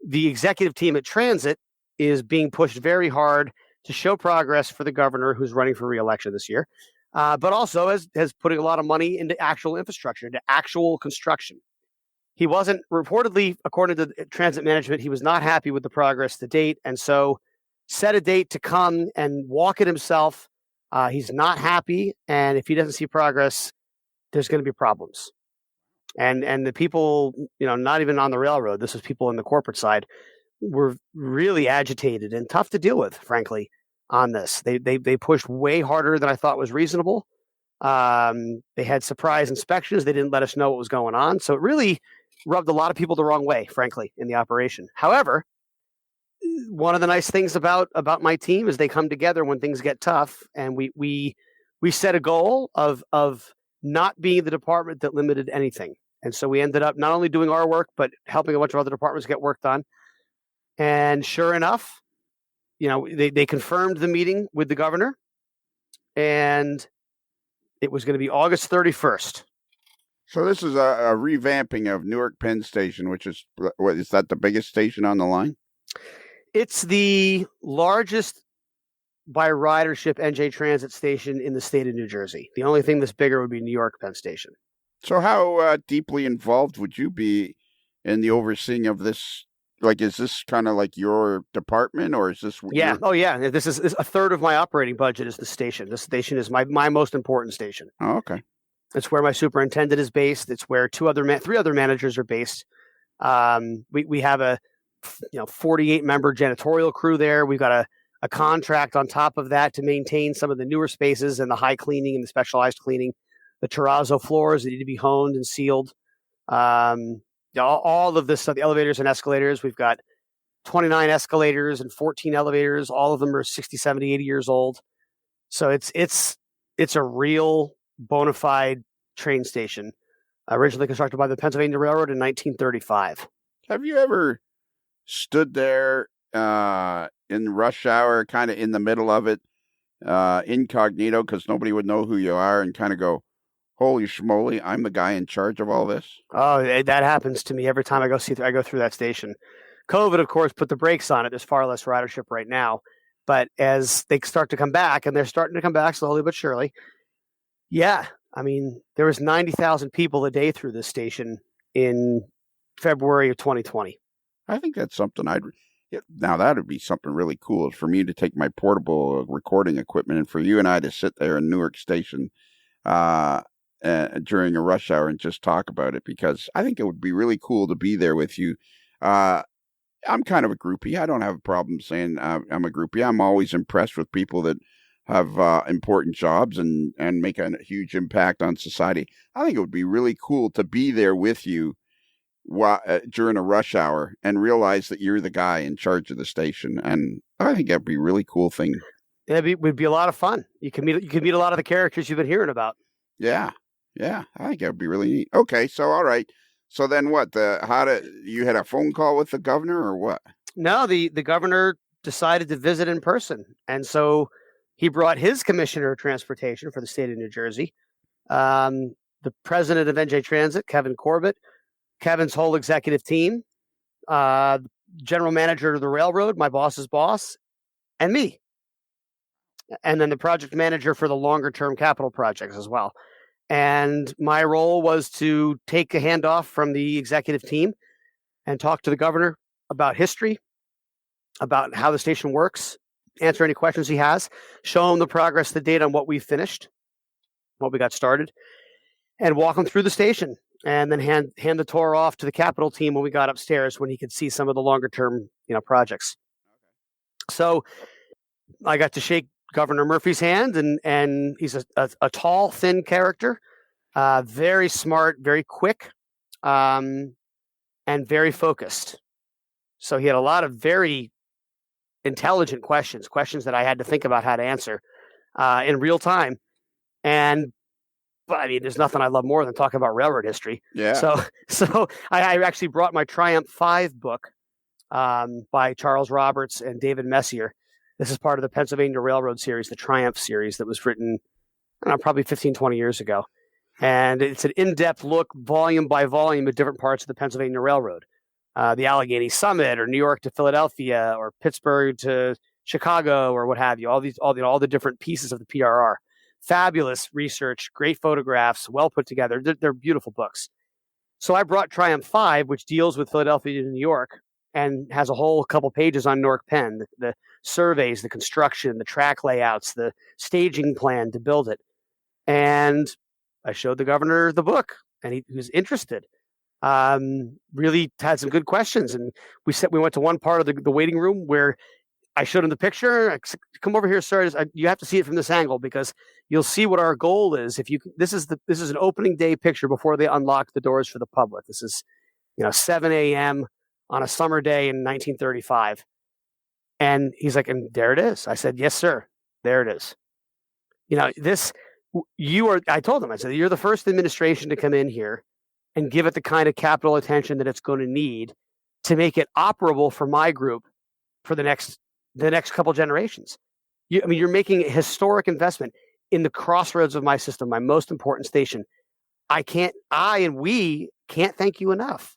executive team at Transit is being pushed very hard to show progress for the governor who's running for re-election this year, but also has putting a lot of money into actual infrastructure, into actual construction. He wasn't, reportedly, according to transit management, he was not happy with the progress to date, and so set a date to come and walk it himself. He's not happy, and if he doesn't see progress, there's going to be problems. And the people, not even on the railroad, this was people in the corporate side, were really agitated and tough to deal with, frankly, on this. They pushed way harder than I thought was reasonable. They had surprise inspections. They didn't let us know what was going on. So it really rubbed a lot of people the wrong way, frankly, in the operation. However, one of the nice things about my team is they come together when things get tough, and we set a goal of not being the department that limited anything. And so we ended up not only doing our work, but helping a bunch of other departments get work done. And sure enough, they confirmed the meeting with the governor, and it was going to be August 31st. So this is a revamping of Newark Penn Station, which is, what, is that the biggest station on the line? It's the largest by ridership NJ Transit station in the state of New Jersey. The only thing that's bigger would be New York Penn Station. So how deeply involved would you be in the overseeing of this like, is this kind of like your department, or is this Yeah. your? Oh, yeah. This is a third of my operating budget is the station. This station is my most important station. Oh, okay. It's where my superintendent is based. It's where three other managers are based. We have a 48 member janitorial crew there. We've got a contract on top of that to maintain some of the newer spaces and the high cleaning and the specialized cleaning, the terrazzo floors that need to be honed and sealed. All of this stuff, the elevators and escalators. We've got 29 escalators and 14 elevators. All of them are 60, 70, 80 years old. So it's a real bona fide train station, originally constructed by the Pennsylvania Railroad in 1935. Have you ever stood there in rush hour, kind of in the middle of it, incognito, because nobody would know who you are, and kind of go, "Holy schmoly, I'm the guy in charge of all this"? Oh, that happens to me every time I go through that station. COVID, of course, put the brakes on it. There's far less ridership right now, but as they start to come back, and they're starting to come back slowly but surely, yeah. I mean, there was 90,000 people a day through this station in February of 2020. I think that's something now that would be something really cool, is for me to take my portable recording equipment and for you and I to sit there in Newark Station during a rush hour and just talk about it, because I think it would be really cool to be there with you. I'm kind of a groupie. I don't have a problem saying I'm a groupie. I'm always impressed with people that have important jobs and make a huge impact on society. I think it would be really cool to be there with you during a rush hour and realize that you're the guy in charge of the station. And I think that'd be a really cool thing. It would be a lot of fun. You can meet a lot of the characters you've been hearing about. Yeah. I think that'd be really neat. Okay, so all right. So then what? You had a phone call with the governor, or what? No, the governor decided to visit in person, and so he brought his commissioner of transportation for the state of New Jersey, the president of NJ Transit, Kevin Corbett, Kevin's whole executive team, general manager of the railroad, my boss's boss, and me, and then the project manager for the longer term capital projects as well. And my role was to take a handoff from the executive team and talk to the governor about history, about how the station works, answer any questions he has, show him the progress to date on what we finished, what we got started, and walk him through the station, and then hand the tour off to the capital team when we got upstairs, when he could see some of the longer term projects. So I got to shake Governor Murphy's hand, and he's a tall, thin character, very smart, very quick, and very focused. So he had a lot of very intelligent questions that I had to think about how to answer in real time. But I mean, there's nothing I love more than talking about railroad history. Yeah. So I actually brought my Triumph 5 book by Charles Roberts and David Messier. This is part of the Pennsylvania Railroad series, the Triumph series, that was written, I don't know, probably 15, 20 years ago. And it's an in-depth look, volume by volume, at different parts of the Pennsylvania Railroad. The Allegheny Summit, or New York to Philadelphia, or Pittsburgh to Chicago, or what have you. All the different pieces of the PRR. Fabulous research, great photographs, well put together. They're beautiful books. So I brought Triumph 5, which deals with Philadelphia to New York, and has a whole couple pages on Newark Penn, the surveys, the construction, the track layouts, the staging plan to build it. And I showed the governor the book, and he was interested. Really had some good questions. And we went to one part of the waiting room where I showed him the picture. I said, "Come over here, sir. You have to see it from this angle, because you'll see what our goal is. This is an opening day picture before they unlock the doors for the public. This is 7 a.m. on a summer day in 1935. And he's like, and there it is. I said, yes, sir. There it is. I told him, I said, you're the first administration to come in here and give it the kind of capital attention that it's going to need to make it operable for my group for the next couple generations. You're making a historic investment in the crossroads of my system, my most important station. We can't thank you enough,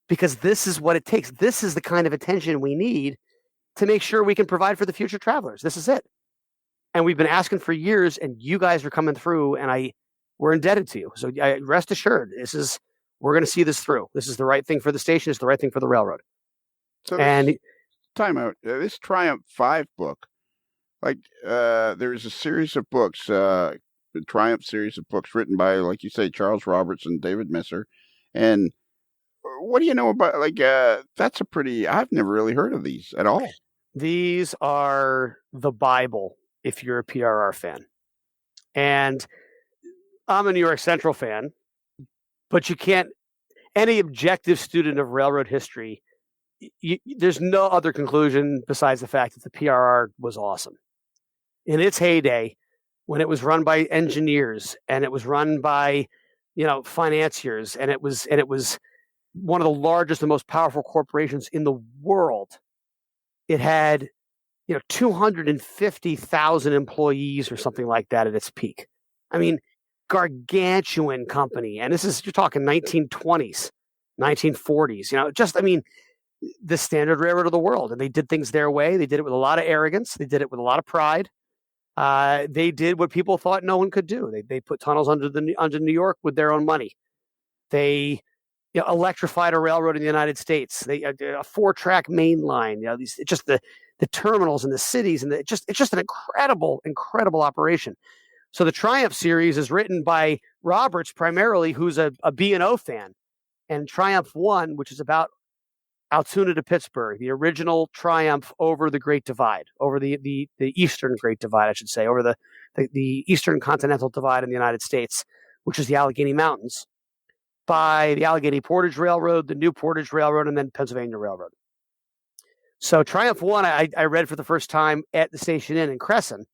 because this is what it takes. This is the kind of attention we need to make sure we can provide for the future travelers. This is it. And we've been asking for years, and you guys are coming through, and we're indebted to you. So rest assured, we're going to see this through. This is the right thing for the station. It's the right thing for the railroad. So this And time out, this Triumph 5 book, like there's a series of books, the Triumph series of books written by, like you say, Charles Roberts and David Messer. And what do you know about, like, that's a pretty, I've never really heard of these at all. these are the Bible if you're a PRR fan. And I'm a New York Central fan, but you can't, any objective student of railroad history, there's no other conclusion besides the fact that the PRR was awesome. In its heyday, when it was run by engineers and it was run by, financiers, and it was one of the largest and most powerful corporations in the world. It had, 250,000 employees or something like that at its peak. I mean, gargantuan company. And you're talking 1920s, 1940s, the standard railroad of the world. And they did things their way. They did it with a lot of arrogance. They did it with a lot of pride. They did what people thought no one could do. They put tunnels under New York with their own money. They electrified a railroad in the United States. They a 4-track main line. Just the terminals and the cities, and it's just an incredible operation. So the Triumph series is written by Roberts primarily, who's a B&O fan, and Triumph 1, which is about Altoona to Pittsburgh, the original Triumph over the Great Divide, over the Eastern Great Divide, I should say, over the Eastern Continental Divide in the United States, which is the Allegheny Mountains, by the Allegheny Portage Railroad, the New Portage Railroad, and then Pennsylvania Railroad. So Triumph 1, I read for the first time at the Station Inn in Crescent,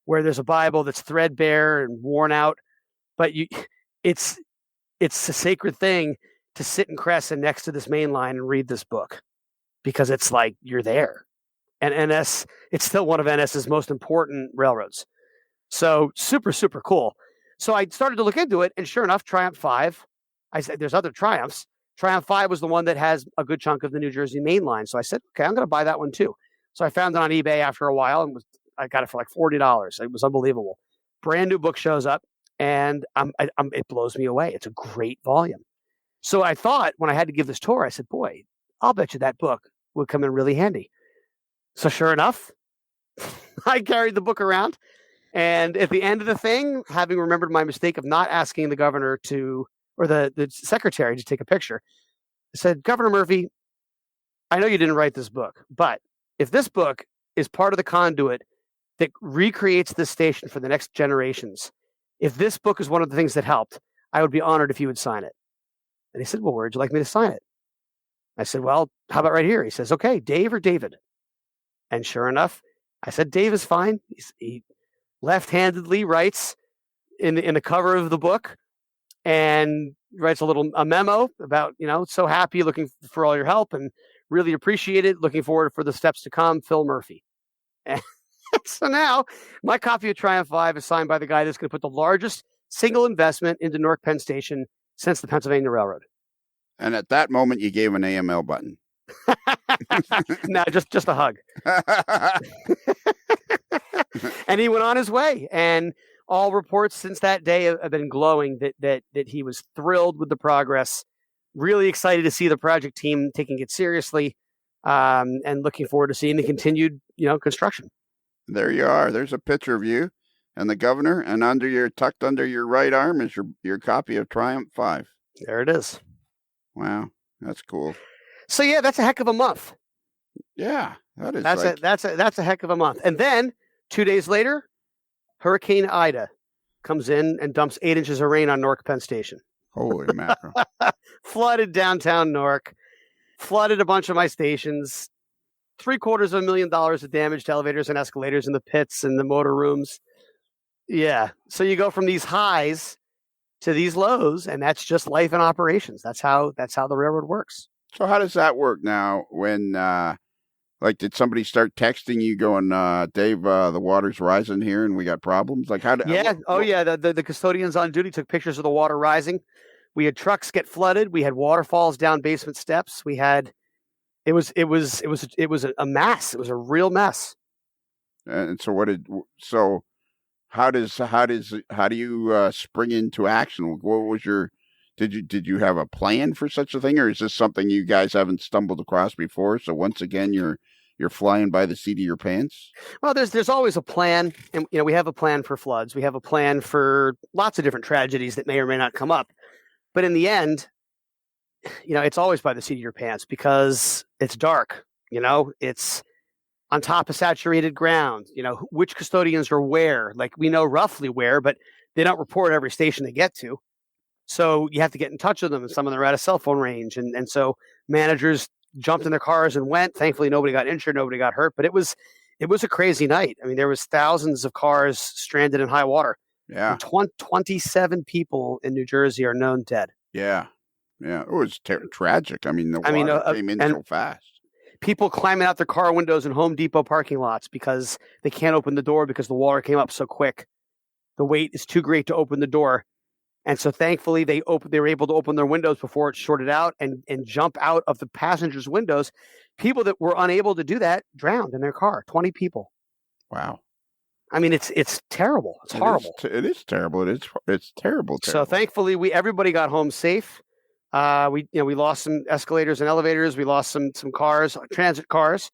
where there's a Bible that's threadbare and worn out, but it's a sacred thing to sit in Crescent next to this main line and read this book, because it's like you're there. And NS, it's still one of NS's most important railroads. So super, super cool. So I started to look into it, and sure enough, Triumph 5, I said, there's other Triumphs. Triumph 5 was the one that has a good chunk of the New Jersey main line. So I said, okay, I'm going to buy that one too. So I found it on eBay after a while, and I got it for like $40. It was unbelievable. Brand new book shows up, and it blows me away. It's a great volume. So I thought, when I had to give this tour, I said, boy, I'll bet you that book would come in really handy. So sure enough, I carried the book around. And at the end of the thing, having remembered my mistake of not asking the governor or the secretary to take a picture, I said, Governor Murphy, I know you didn't write this book, but if this book is part of the conduit that recreates this station for the next generations, if this book is one of the things that helped, I would be honored if you would sign it. And he said, well, where would you like me to sign it? I said, well, how about right here? He says, okay, Dave or David? And sure enough, I said, Dave is fine. He left-handedly writes in the cover of the book, and writes a memo about, so happy, looking for all your help, and really appreciate it. Looking forward for the steps to come, Phil Murphy. And so now my copy of Triumph 5 is signed by the guy that's going to put the largest single investment into Newark Penn Station since the Pennsylvania Railroad. And at that moment, you gave an AML button. No, just a hug. And he went on his way. And all reports since that day have been glowing that he was thrilled with the progress, really excited to see the project team taking it seriously, and looking forward to seeing the continued, construction. There you are. There's a picture of you and the governor, and tucked under your right arm is your copy of Triumph 5. There it is. Wow, that's cool. So yeah, that's a heck of a month. Yeah, that is. That's a heck of a month. And then 2 days later, Hurricane Ida comes in and dumps 8 inches of rain on Newark Penn Station. Holy mackerel! Flooded downtown Newark, flooded a bunch of my stations. $750,000 of damage to elevators and escalators in the pits and the motor rooms. Yeah. So you go from these highs to these lows, and that's just life and operations. That's how the railroad works. So how does that work now? When did somebody start texting you going, Dave, the water's rising here and we got problems? Like how? Yeah. The custodians on duty took pictures of the water rising. We had trucks get flooded. We had waterfalls down basement steps. We had. It was a mess. It was a real mess. And so how do you spring into action? What was your Did you have a plan for such a thing, or is this something you guys haven't stumbled across before? So once again, you're flying by the seat of your pants. Well, there's always a plan, and we have a plan for floods. We have a plan for lots of different tragedies that may or may not come up. But in the end, it's always by the seat of your pants because it's dark. It's on top of saturated ground. Which custodians are where. Like we know roughly where, but they don't report every station they get to. So you have to get in touch with them, and some of them are out of cell phone range, and so managers jumped in their cars and went. Thankfully, nobody got injured, nobody got hurt, but it was a crazy night. I mean, there was thousands of cars stranded in high water. Yeah, 27 people in New Jersey are known dead. yeah, yeah. It was tragic. I mean, the water came in so fast. People climbing out their car windows in Home Depot parking lots because they can't open the door because the water came up so quick. The weight is too great to open the door. And so thankfully they were able to open their windows before it shorted out and jump out of the passengers' windows. People that were unable to do that drowned in their car. 20 people. Wow. I mean, it's terrible. It's horrible. It is terrible. It's terrible. So thankfully everybody got home safe. We lost some escalators and elevators. We lost some cars, transit cars,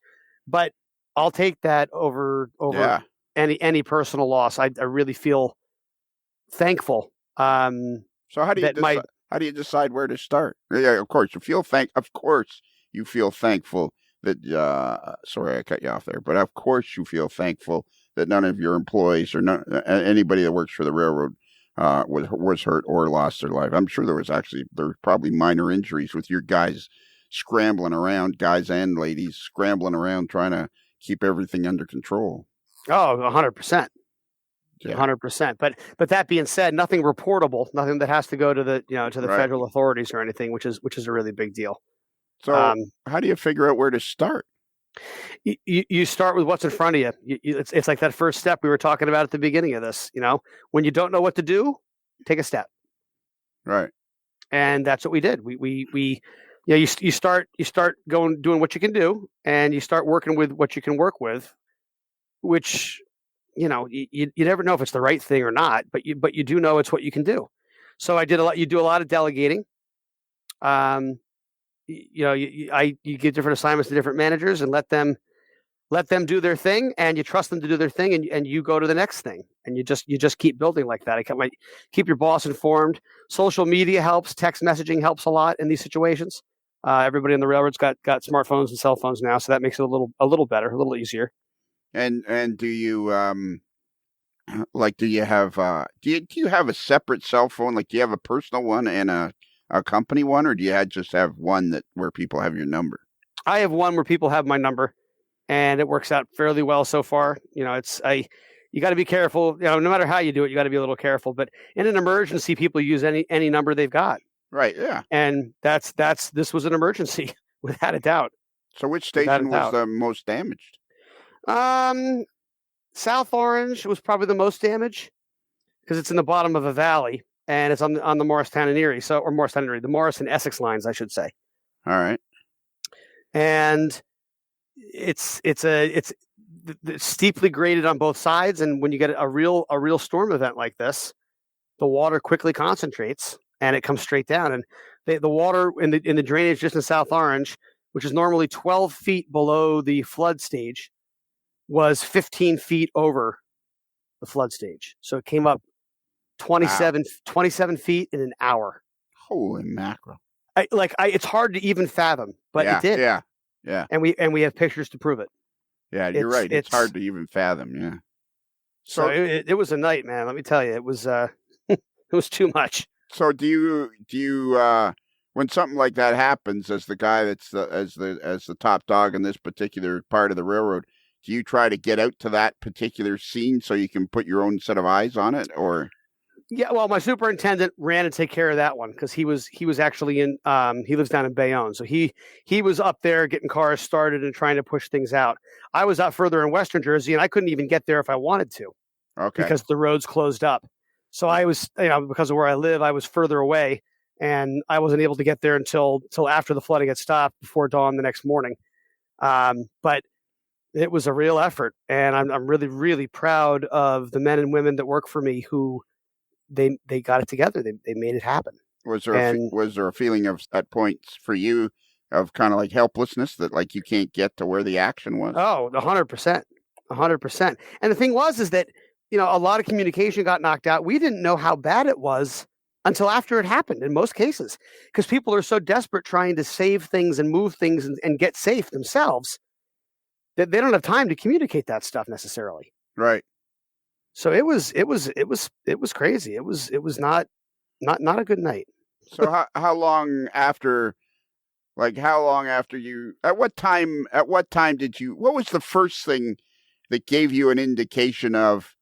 but I'll take that over any personal loss. I really feel thankful. So how do you decide where to start? Yeah, of course you feel thankful that sorry I cut you off there, but of course you feel thankful that none of your employees or anybody that works for the railroad was hurt or lost their life. I'm sure there was probably minor injuries with your guys scrambling around, guys and ladies scrambling around trying to keep everything under control. Oh, 100%. Yeah. 100%. But that being said, nothing reportable, nothing that has to go to the federal authorities or anything, which is a really big deal. So how do you figure out where to start? You start with what's in front of you. It's like that first step we were talking about at the beginning of this. When you don't know what to do, take a step. Right. And that's what we did. You start doing what you can do, and you start working with what you can work with, which you never know if it's the right thing or not, but you do know it's what you can do. So I did a lot. You do a lot of delegating. You give different assignments to different managers and let them do their thing, and you trust them to do their thing, and you go to the next thing, and you just keep building like that. Keep your boss informed. Social media helps. Text messaging helps a lot in these situations. Everybody in the railroad's got smartphones and cell phones now, so that makes it a little better, a little easier. And do you do you have do you have a separate cell phone? Like, do you have a personal one and a company one, or do you just have one where people have your number? I have one where people have my number, and it works out fairly well so far. You got to be careful. No matter how you do it, you got to be a little careful. But in an emergency, people use any number they've got. Right. Yeah. And this was an emergency without a doubt. So which station was the most damaged? South Orange was probably the most damaged because it's in the bottom of a valley, and it's on the Morristown and Erie, the Morris and Essex lines, I should say. All right. And it's steeply graded on both sides, and when you get a real storm event like this, the water quickly concentrates and it comes straight down. And the water in the drainage just in South Orange, which is normally 12 feet below the flood stage, was 15 feet over the flood stage. So it came up 27 feet in an hour. Holy mackerel. It's hard to even fathom, but it did. Yeah. And we have pictures to prove it. Yeah, you're right. It's hard to even fathom. Yeah. So it was a night, man. Let me tell you, it was it was too much. So do you when something like that happens, as the guy that's as the top dog in this particular part of the railroad, do you try to get out to that particular scene so you can put your own set of eyes on it, or? Yeah, well, my superintendent ran to take care of that one because he was actually in. He lives down in Bayonne, so he was up there getting cars started and trying to push things out. I was out further in Western Jersey, and I couldn't even get there if I wanted to, because the roads closed up. So I was, because of where I live, I was further away, and I wasn't able to get there until after the flooding had stopped, before dawn the next morning. But it was a real effort, and I'm really, really proud of the men and women that work for me who. They got it together. They made it happen. And was there a feeling of at points for you of kind of like helplessness that like you can't get to where the action was? oh, 100%, 100%. And the thing is that a lot of communication got knocked out. We didn't know how bad it was until after it happened in most cases, because people are so desperate trying to save things and move things and get safe themselves that they don't have time to communicate that stuff necessarily. Right. So it was crazy. It was not a good night. So how long after, like how long after you, at what time did you, what was the first thing that gave you an indication of,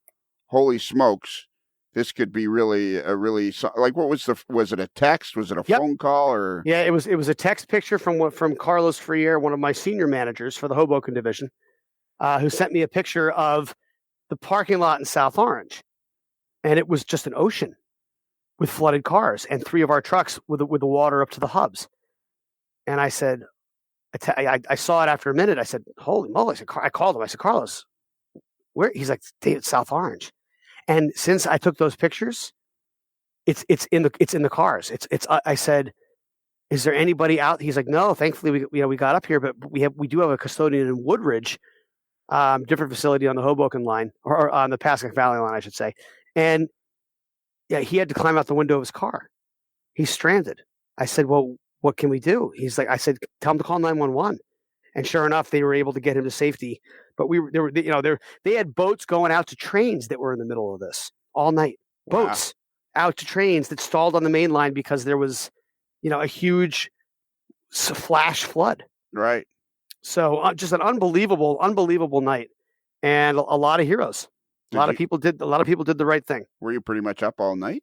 holy smokes, this could be really like, what was it a text? Was it a phone call or? Yeah, it was a text picture from Carlos Freire, one of my senior managers for the Hoboken division, who sent me a picture of the parking lot in South Orange. And it was just an ocean with flooded cars and 3 of our trucks with the water up to the hubs. And I said, I saw it after a minute. I said, holy moly. I called him. I said, Carlos, where? He's like, David, South Orange. And since I took those pictures, it's in the cars. I said, is there anybody out? He's like, no, thankfully we got up here, but we do have a custodian in Woodridge, different facility on the Hoboken line, or on the Pascack Valley line, I should say. And yeah, he had to climb out the window of his car. He's stranded. I said, well, what can we do? He's like, I said, tell him to call 911. And sure enough, they were able to get him to safety. But they had boats going out to trains that were in the middle of this all night. Wow. Boats out to trains that stalled on the main line because there was, a huge flash flood. Right. So just an unbelievable night, and a lot of heroes. A lot of people did the right thing. Were you pretty much up all night?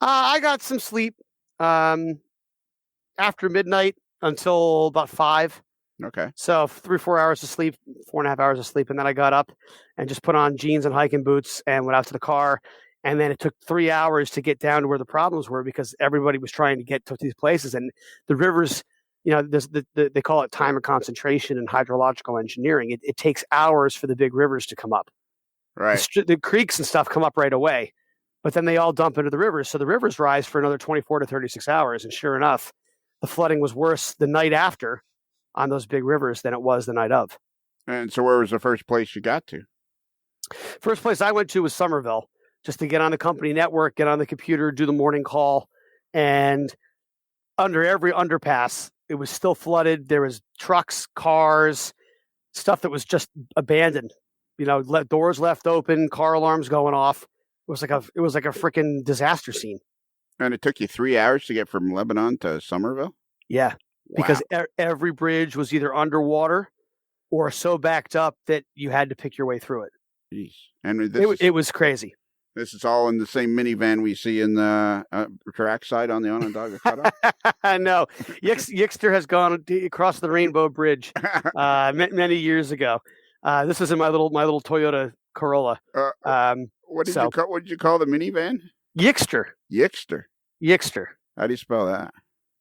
I got some sleep after midnight until about 5. Okay. So 3 or 4 hours of sleep, 4.5 hours of sleep, and then I got up and just put on jeans and hiking boots and went out to the car. And then it took 3 hours to get down to where the problems were, because everybody was trying to get to these places, and the rivers. They call it time of concentration in hydrological engineering. It takes hours for the big rivers to come up. Right. The creeks and stuff come up right away, but then they all dump into the rivers. So the rivers rise for another 24 to 36 hours. And sure enough, the flooding was worse the night after on those big rivers than it was the night of. And so where was the first place you got to? First place I went to was Somerville, just to get on the company network, get on the computer, do the morning call. And under every underpass, it was still flooded. There was trucks, cars, stuff that was just abandoned. Doors left open, car alarms going off. It was like a freaking disaster scene. And it took you 3 hours to get from Lebanon to Somerville? Yeah, wow. Because every bridge was either underwater or so backed up that you had to pick your way through it. Jeez. And it was crazy. This is all in the same minivan we see in the trackside on the Onondaga cutoff? No. Yixter has gone across the Rainbow Bridge many years ago. This is in my little Toyota Corolla. What did you call the minivan? Yixter. Yixter. How do you spell that?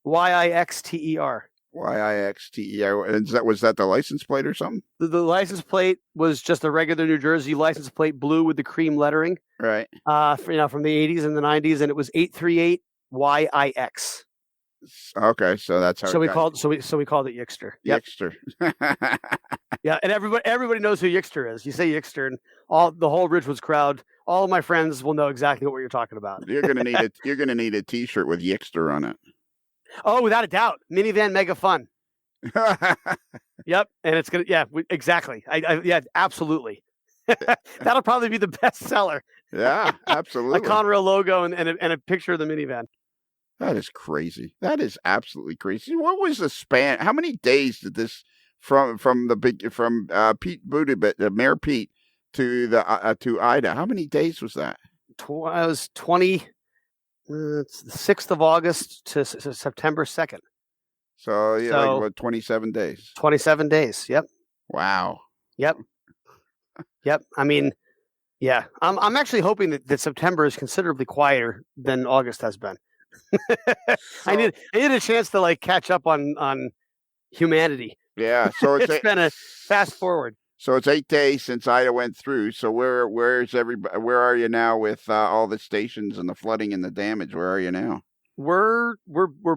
Yixter. Yixter. Was that the license plate or something? The license plate was just a regular New Jersey license plate, blue with the cream lettering. Right. From the 80s and the 90s, and it was 838 YIX. Okay, so that's how. We called it Yixter. Yep. Yixter. Yeah, and everybody knows who Yixter is. You say Yixter, and the whole Ridgewood's crowd, all of my friends will know exactly what you're talking about. You're gonna need a T-shirt with Yixter on it. Oh, without a doubt, minivan mega fun. Yep, and it's gonna exactly. Yeah, absolutely. That'll probably be the best seller. Yeah, absolutely. A Conrail logo and a picture of the minivan. That is crazy. That is absolutely crazy. What was the span? How many days did this from Pete Buttigieg, Mayor Pete, to Ida? How many days was that? It was 20. It's the 6th of August to September 2nd. So like what, 27 days? 27 days. Yep. Wow. Yep. Yep. I mean, yeah. I'm actually hoping that September is considerably quieter than August has been. I need a chance to catch up on humanity. Yeah. So it's been a fast forward. So it's 8 days since Ida went through. So where's everybody? Where are you now with all the stations and the flooding and the damage? Where are you now? We're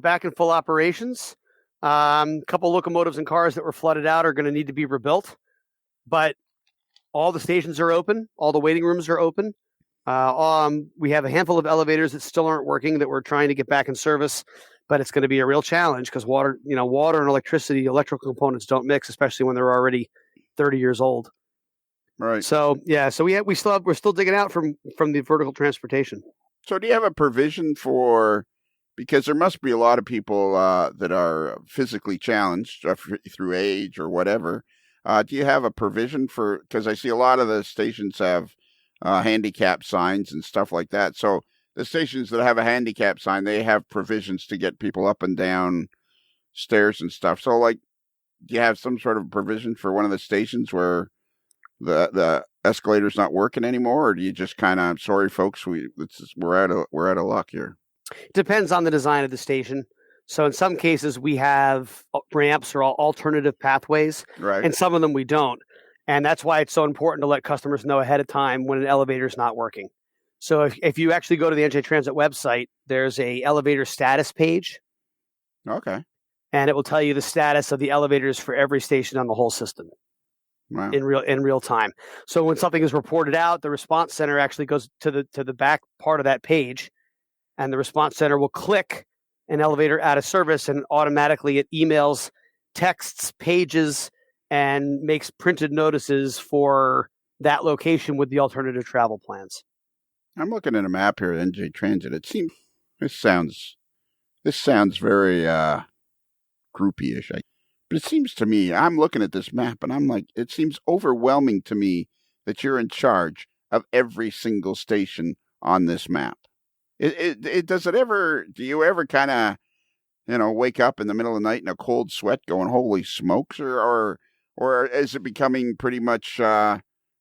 back in full operations. A couple locomotives and cars that were flooded out are going to need to be rebuilt, but all the stations are open. All the waiting rooms are open. We have a handful of elevators that still aren't working that we're trying to get back in service, but it's going to be a real challenge because water and electricity, electrical components don't mix, especially when they're already 30 years old. Right. So yeah, so we're still digging out from the vertical transportation. So do you have a provision for, because there must be a lot of people that are physically challenged through age or whatever. Do you have a provision for, because I see a lot of the stations have handicap signs and stuff like that. So the stations that have a handicap sign, they have provisions to get people up and down stairs and stuff. So like, do you have some sort of provision for one of the stations where the escalator's not working anymore, or do you just kind of, sorry folks, we're out of luck here? Depends on the design of the station. So in some cases we have ramps or alternative pathways, Right. and some of them we don't. And that's why it's so important to let customers know ahead of time when an elevator is not working. So if you actually go to the NJ Transit website, there's a elevator status page. Okay. And it will tell you the status of the elevators for every station on the whole system. Wow. In real time. So when something is reported out, the response center actually goes to the back part of that page, and the response center will click an elevator out of service, and automatically it emails texts, pages, and makes printed notices for that location with the alternative travel plans. I'm looking at a map here at NJ Transit. It seems this sounds very groupie-ish. But it seems to me, I'm looking at this map and I'm like, it seems overwhelming to me that you're in charge of every single station on this map. Do you ever kind of, wake up in the middle of the night in a cold sweat going, holy smokes, or is it becoming pretty much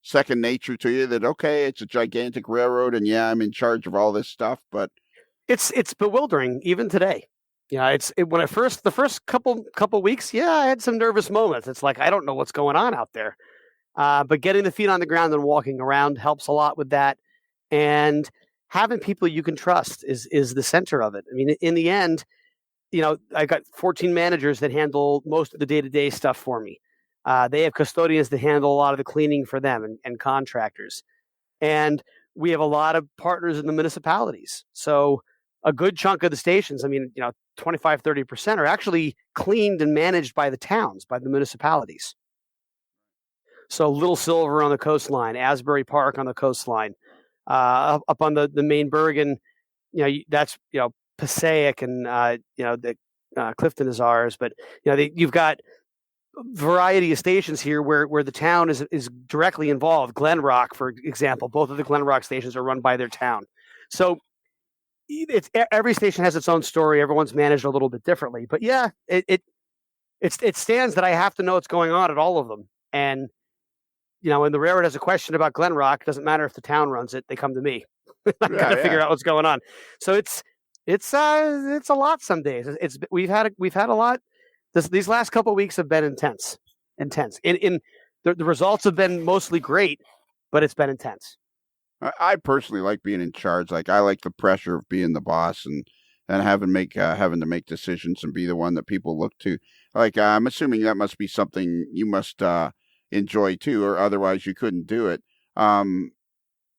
second nature to you that, okay, it's a gigantic railroad and yeah, I'm in charge of all this stuff, but it's bewildering even today. Yeah, when the first couple weeks, yeah, I had some nervous moments. It's like I don't know what's going on out there, but getting the feet on the ground and walking around helps a lot with that. And having people you can trust is the center of it. I mean, in the end, I got 14 managers that handle most of the day-to-day stuff for me. They have custodians that handle a lot of the cleaning for them and contractors, and we have a lot of partners in the municipalities. So a good chunk of the stations, 25-30% are actually cleaned and managed by the towns, by the municipalities. So Little Silver on the coastline, Asbury Park on the coastline, up on the main Bergen, that's Passaic and Clifton is ours, but you've got variety of stations here where the town is directly involved. Glen Rock, for example, both of the Glen Rock stations are run by their town. So every station has its own story. Everyone's managed a little bit differently, but yeah, it stands that I have to know what's going on at all of them. And when the railroad has a question about Glen Rock, it doesn't matter if the town runs it; they come to me. I got to figure out what's going on. So it's a lot some days. We've had a lot. These last couple of weeks have been intense. In the results have been mostly great, but it's been intense. I personally like being in charge. Like I like the pressure of being the boss and having to make decisions and be the one that people look to. Like I'm assuming that must be something you must enjoy too, or otherwise you couldn't do it.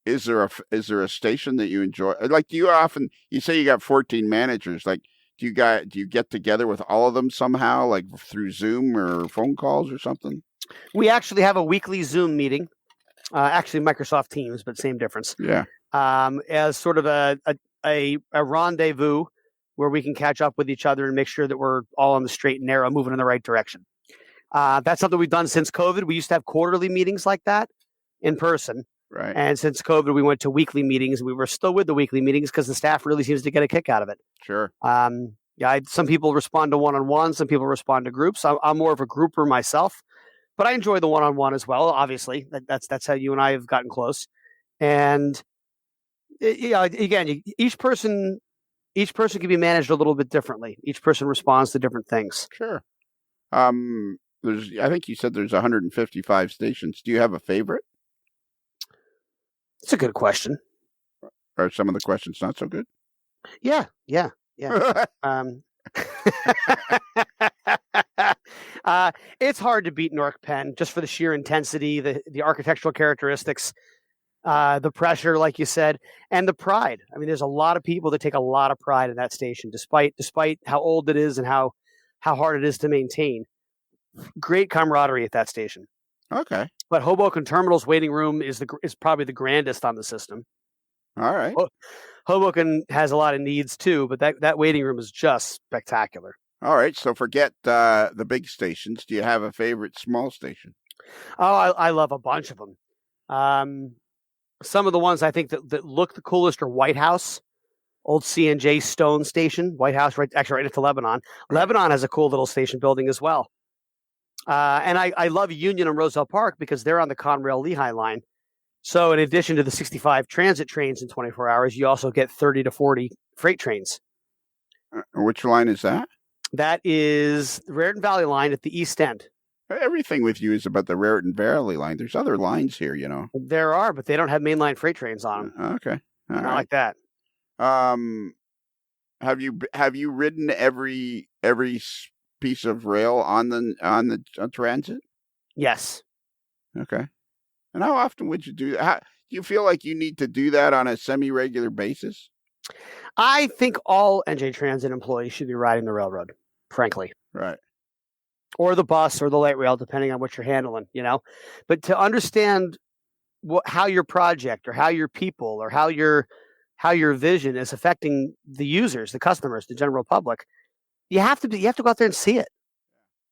Is there a station that you enjoy? Like, you say you got 14 managers? Like, do you get together with all of them somehow, like through Zoom or phone calls or something? We actually have a weekly Zoom meeting. Actually, Microsoft Teams, but same difference. Yeah. As sort of a rendezvous where we can catch up with each other and make sure that we're all on the straight and narrow, moving in the right direction. That's something we've done since COVID. We used to have quarterly meetings like that in person. Right. And since COVID, we went to weekly meetings. We were still with the weekly meetings because the staff really seems to get a kick out of it. Sure. Some people respond to one-on-one. Some people respond to groups. I'm more of a grouper myself. But I enjoy the one-on-one as well. Obviously, that's how you and I have gotten close. And again, each person can be managed a little bit differently. Each person responds to different things. Sure. I think you said there's 155 stations. Do you have a favorite? It's a good question. Are some of the questions not so good? Yeah. Yeah. It's hard to beat Newark Penn just for the sheer intensity, the architectural characteristics, the pressure, like you said, and the pride. I mean, there's a lot of people that take a lot of pride in that station, despite how old it is and how hard it is to maintain. Great camaraderie at that station. Okay. But Hoboken Terminal's waiting room is probably the grandest on the system. All right. Hoboken has a lot of needs too, but that waiting room is just spectacular. All right. So forget the big stations. Do you have a favorite small station? Oh, I love a bunch of them. Some of the ones I think that look the coolest are White House, old C&J Stone Station, White House, right next to Lebanon. Right. Lebanon has a cool little station building as well. And I love Union and Roselle Park because they're on the Conrail Lehigh line. So in addition to the 65 transit trains in 24 hours, you also get 30 to 40 freight trains. Which line is that? That is the Raritan Valley line at the East End. Everything with you is about the Raritan Valley line. There's other lines here, There are, but they don't have mainline freight trains on them. Okay. Not like that. Have you ridden every piece of rail on the transit? Yes. Okay. And how often would you do that? Do you feel like you need to do that on a semi-regular basis? I think all NJ Transit employees should be riding the railroad, frankly. Right. Or the bus or the light rail, depending on what you're handling, But to understand how your project or how your people or how your vision is affecting the users, the customers, the general public, you have to go out there and see it.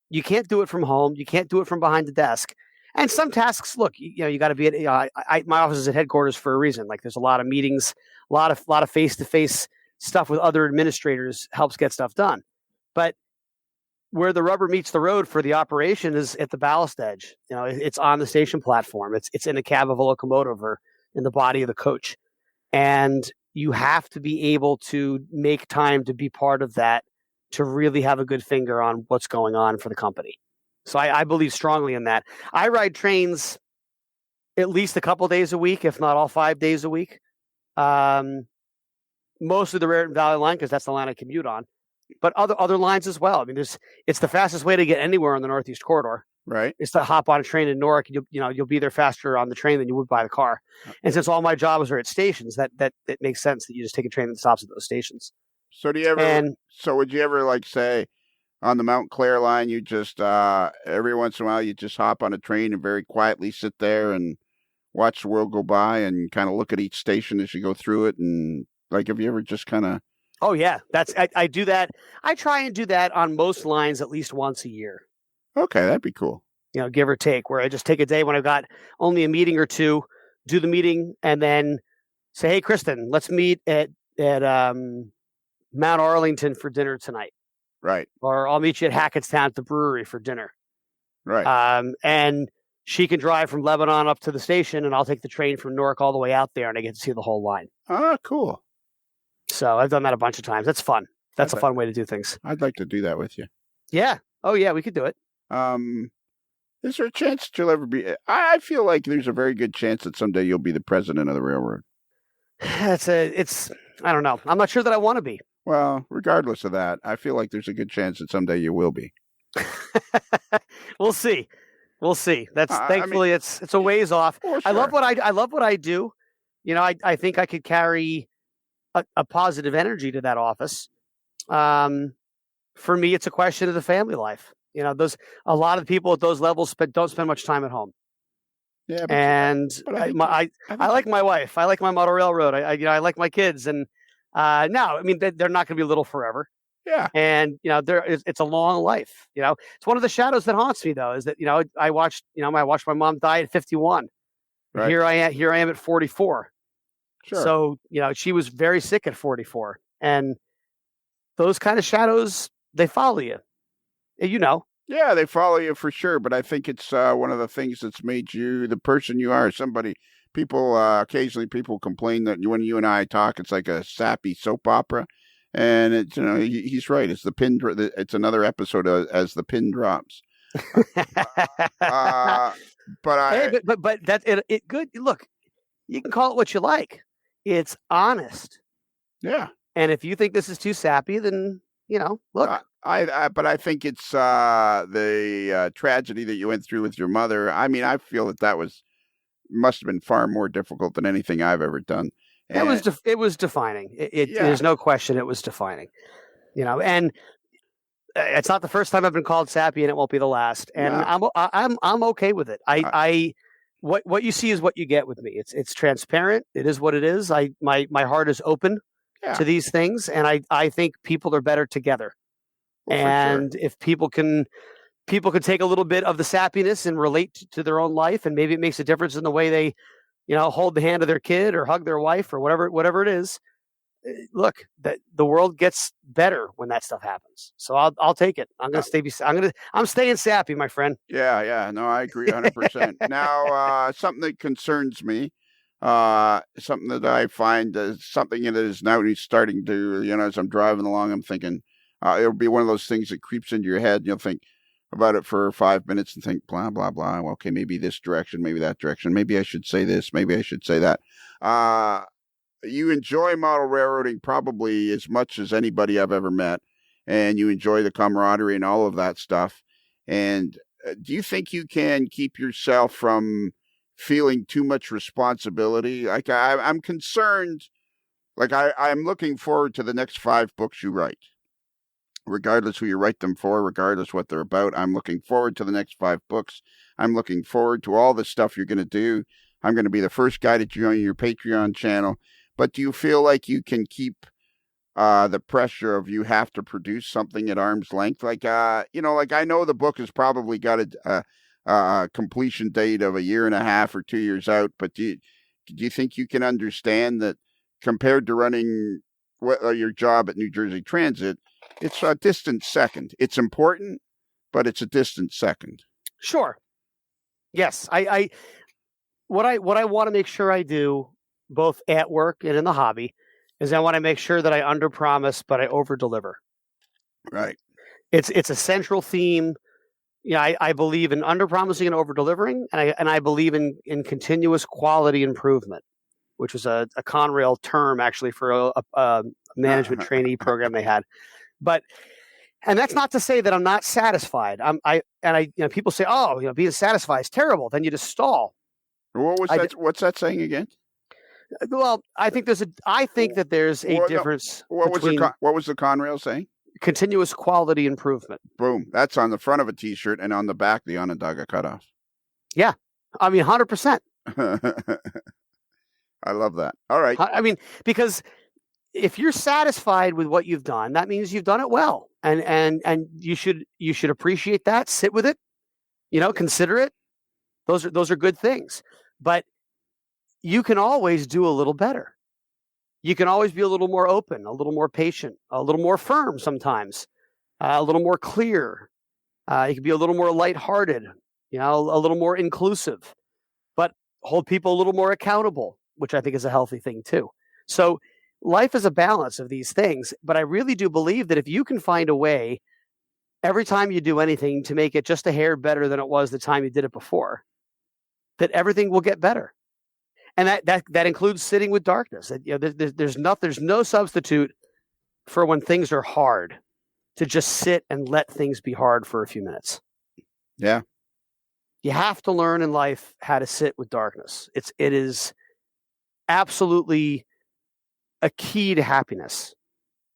You can't do it from home. You can't do it from behind the desk. And some tasks, look, you got to be at. My office is at headquarters for a reason. Like there's a lot of meetings, a lot of face-to-face stuff with other administrators helps get stuff done. But where the rubber meets the road for the operation is at the ballast edge. It's on the station platform. It's in the cab of a locomotive or in the body of the coach, and you have to be able to make time to be part of that to really have a good finger on what's going on for the company. So I believe strongly in that. I ride trains at least a couple days a week, if not all 5 days a week. Mostly the Raritan Valley line because that's the line I commute on, but other lines as well. I mean, it's the fastest way to get anywhere on the Northeast Corridor. Right. It's to hop on a train in Newark. You'll be there faster on the train than you would by the car. And since all my jobs are at stations, that it makes sense that you just take a train that stops at those stations. So would you ever say on the Mount Clair line, you just every once in a while you just hop on a train and very quietly sit there and watch the world go by and kind of look at each station as you go through it, and have you ever just kind of? Oh yeah, I do that. I try and do that on most lines at least once a year. Okay, that'd be cool. Give or take, where I just take a day when I've got only a meeting or two, do the meeting, and then say, "Hey, Kristen, let's meet at Mount Arlington for dinner tonight." Right. Or I'll meet you at Hackettstown at the brewery for dinner. Right. And she can drive from Lebanon up to the station, and I'll take the train from Newark all the way out there, and I get to see the whole line. Ah, cool. So I've done that a bunch of times. That's fun. That's a fun way to do things. I'd like to do that with you. Yeah. Oh, yeah, we could do it. Is there a chance that you'll ever be? I feel like there's a very good chance that someday you'll be the president of the railroad. I don't know. I'm not sure that I want to be. Well, regardless of that, I feel like there's a good chance that someday you will be. We'll see. That's thankfully it's a ways off. Sure. I love what I do. I think I could carry a positive energy to that office. For me, it's a question of the family life. A lot of people at those levels don't spend much time at home. Yeah, I like my wife. I like my model railroad. I like my kids, and no, I mean they're not going to be little forever. Yeah, and it's a long life. It's one of the shadows that haunts me though. Is that I watched my mom die at 51. Right. Here I am at 44. Sure. So she was very sick at 44, and those kind of shadows, they follow you. Yeah, they follow you for sure. But I think it's one of the things that's made you the person you are. Occasionally people complain that when you and I talk, it's like a sappy soap opera. And it's, he's right. It's the pin. It's another episode as the pin drops. But that's it. Good. Look, you can call it what you like. It's honest. Yeah. And if you think this is too sappy, then, look. But I think it's the tragedy that you went through with your mother. I mean, I feel that must have been far more difficult than anything I've ever done. And It was defining. yeah, There's no question it was defining. And it's not the first time I've been called sappy, and it won't be the last. And no, I'm okay with it. What you see is what you get with me. It's transparent. It is what it is. My heart is open yeah, to these things, and I think people are better together. well, for sure. And if people can take a little bit of the sappiness and relate to their own life, and maybe it makes a difference in the way they, hold the hand of their kid or hug their wife or whatever it is. Look, that the world gets better when that stuff happens. So I'll take it. I'm staying sappy, my friend. Yeah. No, I agree 100%. Now, something that concerns me, something that I find is something that is now starting to, as I'm driving along, I'm thinking, it'll be one of those things that creeps into your head. You'll think about it for 5 minutes and think, blah, blah, blah. Well, okay, maybe this direction, maybe that direction. Maybe I should say this. Maybe I should say that. You enjoy model railroading probably as much as anybody I've ever met, and you enjoy the camaraderie and all of that stuff. And do you think you can keep yourself from feeling too much responsibility? Like I'm concerned. Like I'm looking forward to the next 5 books you write, regardless who you write them for, regardless what they're about. I'm looking forward to the next 5 books. I'm looking forward to all the stuff you're going to do. I'm going to be the first guy to join your Patreon channel. But do you feel like you can keep the pressure of you have to produce something at arm's length? Like, like I know the book has probably got a completion date of 1.5 years or 2 years out. But do you think you can understand that compared to running your job at New Jersey Transit, it's a distant second. It's important, but it's a distant second. Sure. Yes. What I want to make sure I do, both at work and in the hobby, is I want to make sure that I underpromise, but I overdeliver. Right. It's a central theme. I believe in underpromising and overdelivering, and I believe in continuous quality improvement, which was a Conrail term actually for a management trainee program they had. And that's not to say that I'm not satisfied. People say, oh, being satisfied is terrible. Then you just stall. What's that saying again? Well, I think there's a difference. What was the Conrail saying? Continuous quality improvement. Boom. That's on the front of a T-shirt, and on the back, the Onondaga cutoff. Yeah. 100%. I love that. All right. Because if you're satisfied with what you've done, that means you've done it well. And you should appreciate that, sit with it, consider it. Those are good things. But you can always do a little better. You can always be a little more open, a little more patient, a little more firm sometimes, a little more clear. You can be a little more lighthearted, a little more inclusive, but hold people a little more accountable, which I think is a healthy thing too. So life is a balance of these things, but I really do believe that if you can find a way every time you do anything to make it just a hair better than it was the time you did it before, that everything will get better. And that includes sitting with darkness. There's no substitute for when things are hard to just sit and let things be hard for a few minutes. Yeah. You have to learn in life how to sit with darkness. It is absolutely a key to happiness,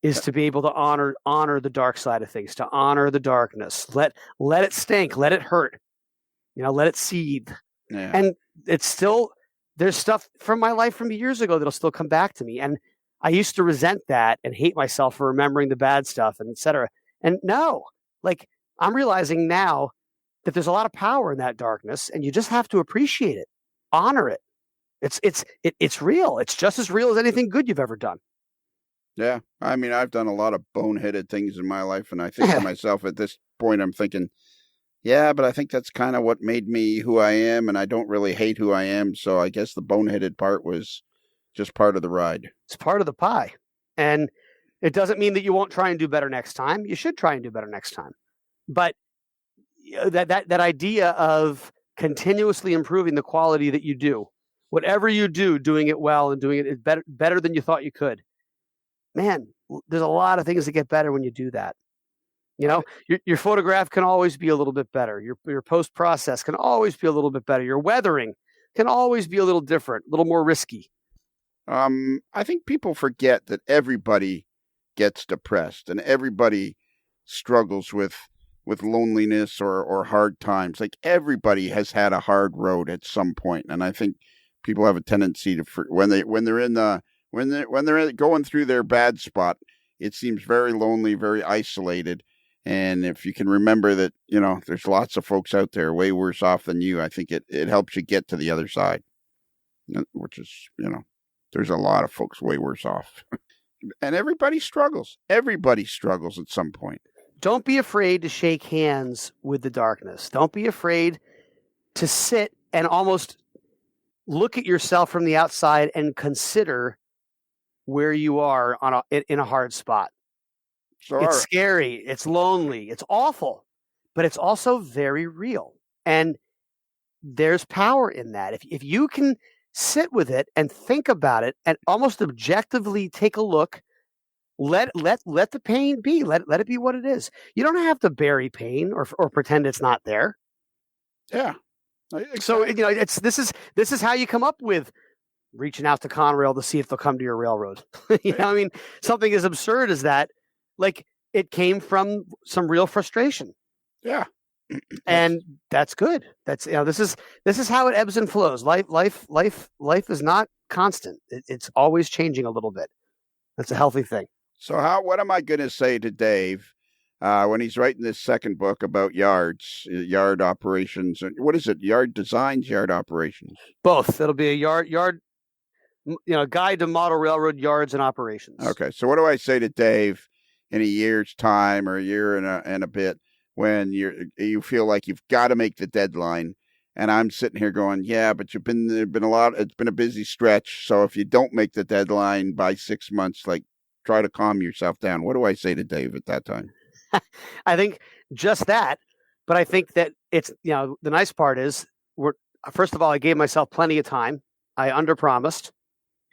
is to be able to honor the dark side of things, to honor the darkness. Let it stink, let it hurt, let it seethe. Yeah. And it's still, there's stuff from my life from years ago that'll still come back to me. And I used to resent that and hate myself for remembering the bad stuff and et cetera. And no, I'm realizing now that there's a lot of power in that darkness, and you just have to appreciate it, honor it. It's real. It's just as real as anything good you've ever done. Yeah. I've done a lot of boneheaded things in my life, and I think to myself at this point, I'm thinking, yeah, but I think that's kind of what made me who I am, and I don't really hate who I am. So I guess the boneheaded part was just part of the ride. It's part of the pie. And it doesn't mean that you won't try and do better next time. You should try and do better next time. But that idea of continuously improving the quality that you do, whatever you do, doing it well and doing it better than you thought you could, man, there's a lot of things that get better when you do that. Your photograph can always be a little bit better. Your post process can always be a little bit better. Your weathering can always be a little different, a little more risky. I think people forget that everybody gets depressed and everybody struggles with loneliness or hard times. Like everybody has had a hard road at some point, and I think people have a tendency to when they're going through their bad spot, it seems very lonely, very isolated. And if you can remember that, there's lots of folks out there way worse off than you, I think it helps you get to the other side, which is, there's a lot of folks way worse off. And everybody struggles. Everybody struggles at some point. Don't be afraid to shake hands with the darkness. Don't be afraid to sit and almost look at yourself from the outside and consider where you are in a hard spot. So it's scary. It's lonely. It's awful, but it's also very real. And there's power in that. If you can sit with it and think about it and almost objectively take a look, let the pain be. Let it be what it is. You don't have to bury pain or pretend it's not there. Yeah. So this is how you come up with reaching out to Conrail to see if they'll come to your railroad. Something as absurd as that. Like it came from some real frustration. Yeah. And that's good. That's this is how it ebbs and flows. Life is not constant. It's always changing a little bit. That's a healthy thing. So what am I going to say to Dave when he's writing this second book about yard operations? What is it? Yard designs, yard operations? Both. It'll be a yard guide to model railroad yards and operations. Okay. So what do I say to Dave in a year's time or a year and a bit when you feel like you've got to make the deadline, and I'm sitting here going, yeah, but it's been a busy stretch. So if you don't make the deadline by 6 months, try to calm yourself down. What do I say to Dave at that time? I think just that, but I think that it's, the nice part is first of all, I gave myself plenty of time. I underpromised.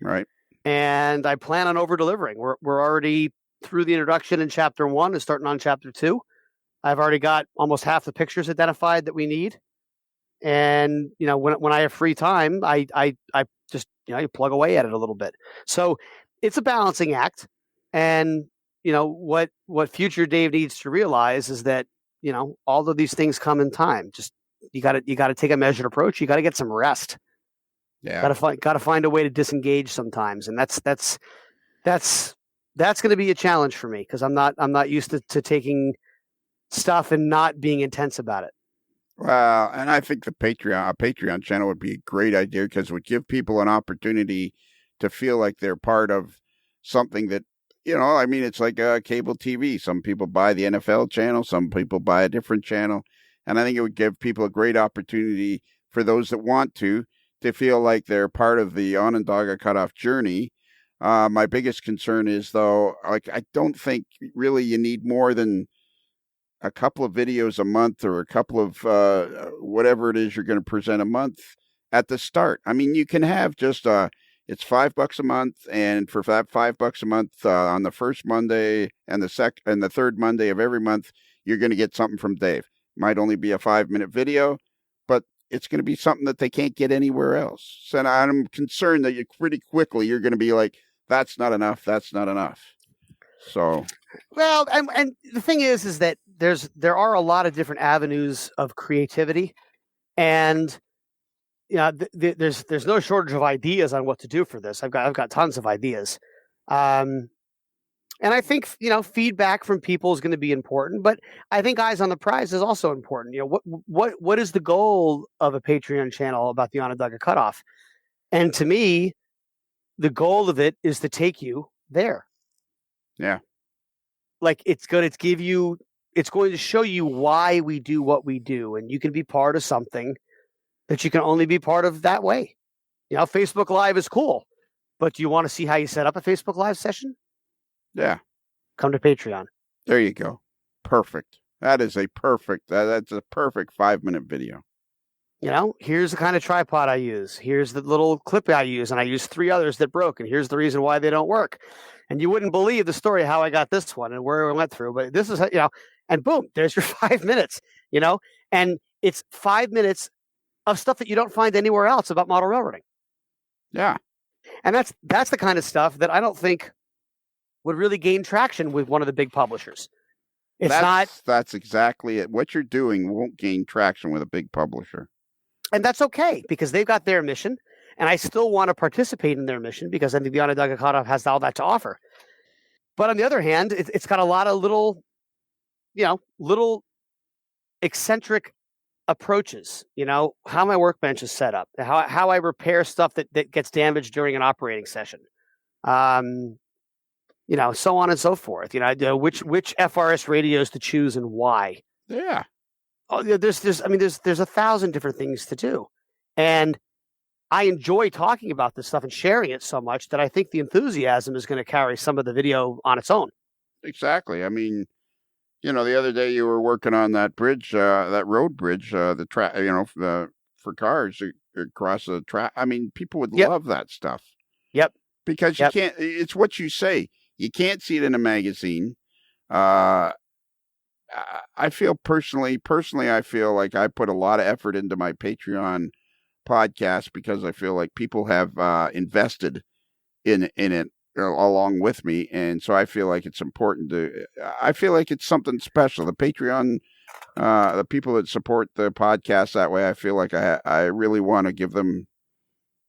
Right. And I plan on over-delivering. We're already through the introduction in chapter 1 and starting on chapter 2. I've already got almost half the pictures identified that we need. And, when I have free time, I just, you plug away at it a little bit. So it's a balancing act. And, what future Dave needs to realize is that, all of these things come in time. Just, you got to take a measured approach. You got to get some rest. Yeah. Got to find a way to disengage sometimes. And that's going to be a challenge for me because I'm not used to taking stuff and not being intense about it. Well, and I think a Patreon channel would be a great idea because it would give people an opportunity to feel like they're part of something that, it's like cable TV. Some people buy the NFL channel, some people buy a different channel. And I think it would give people a great opportunity for those that want to feel like they're part of the Onondaga Cutoff journey. My biggest concern is, though, I don't think really you need more than a couple of videos a month or a couple of whatever it is you're going to present a month at the start. You can have just it's $5 a month, and for that $5 a month on the first Monday and the third Monday of every month, you're going to get something from Dave. Might only be a 5-minute video, but it's going to be something that they can't get anywhere else. So I'm concerned that pretty quickly you're going to be like, that's not enough. That's not enough. So, well, and the thing is that there are a lot of different avenues of creativity, and there's no shortage of ideas on what to do for this. I've got tons of ideas, and I think feedback from people is going to be important, but I think eyes on the prize is also important. What is the goal of a Patreon channel about the Onondaga Cutoff? And to me, the goal of it is to take you there. Yeah. It's going to show you why we do what we do, and you can be part of something that you can only be part of that way. Facebook Live is cool, but do you want to see how you set up a Facebook Live session? Yeah. Come to Patreon. There you go. Perfect. That's a perfect 5-minute video. Here's the kind of tripod I use. Here's the little clip I use, and I use 3 others that broke, and here's the reason why they don't work. And you wouldn't believe the story how I got this one and where I went through, but this is and boom, there's your 5 minutes. And it's 5 minutes of stuff that you don't find anywhere else about model railroading. Yeah, and that's the kind of stuff that I don't think would really gain traction with one of the big publishers. That's exactly it. What you're doing won't gain traction with a big publisher. And that's okay, because they've got their mission, and I still want to participate in their mission because I think the Onondaga Cutoff has all that to offer. But on the other hand, it's got a lot of little eccentric approaches. How my workbench is set up, how I repair stuff that gets damaged during an operating session. So on and so forth. Which FRS radios to choose and why. Yeah. Oh, there's 1,000 different things to do, and I enjoy talking about this stuff and sharing it so much that I think the enthusiasm is going to carry some of the video on its own. Exactly. I mean, the other day you were working on that bridge, that road bridge, the track, for cars across the track. I mean, people would love that stuff. Yep. Because you can't. It's what you say. You can't see it in a magazine. I feel personally, I feel like I put a lot of effort into my Patreon podcast because I feel like people have invested in it along with me, and so I feel like it's important I feel like it's something special. The Patreon, the people that support the podcast that way, I feel like I really want to give them,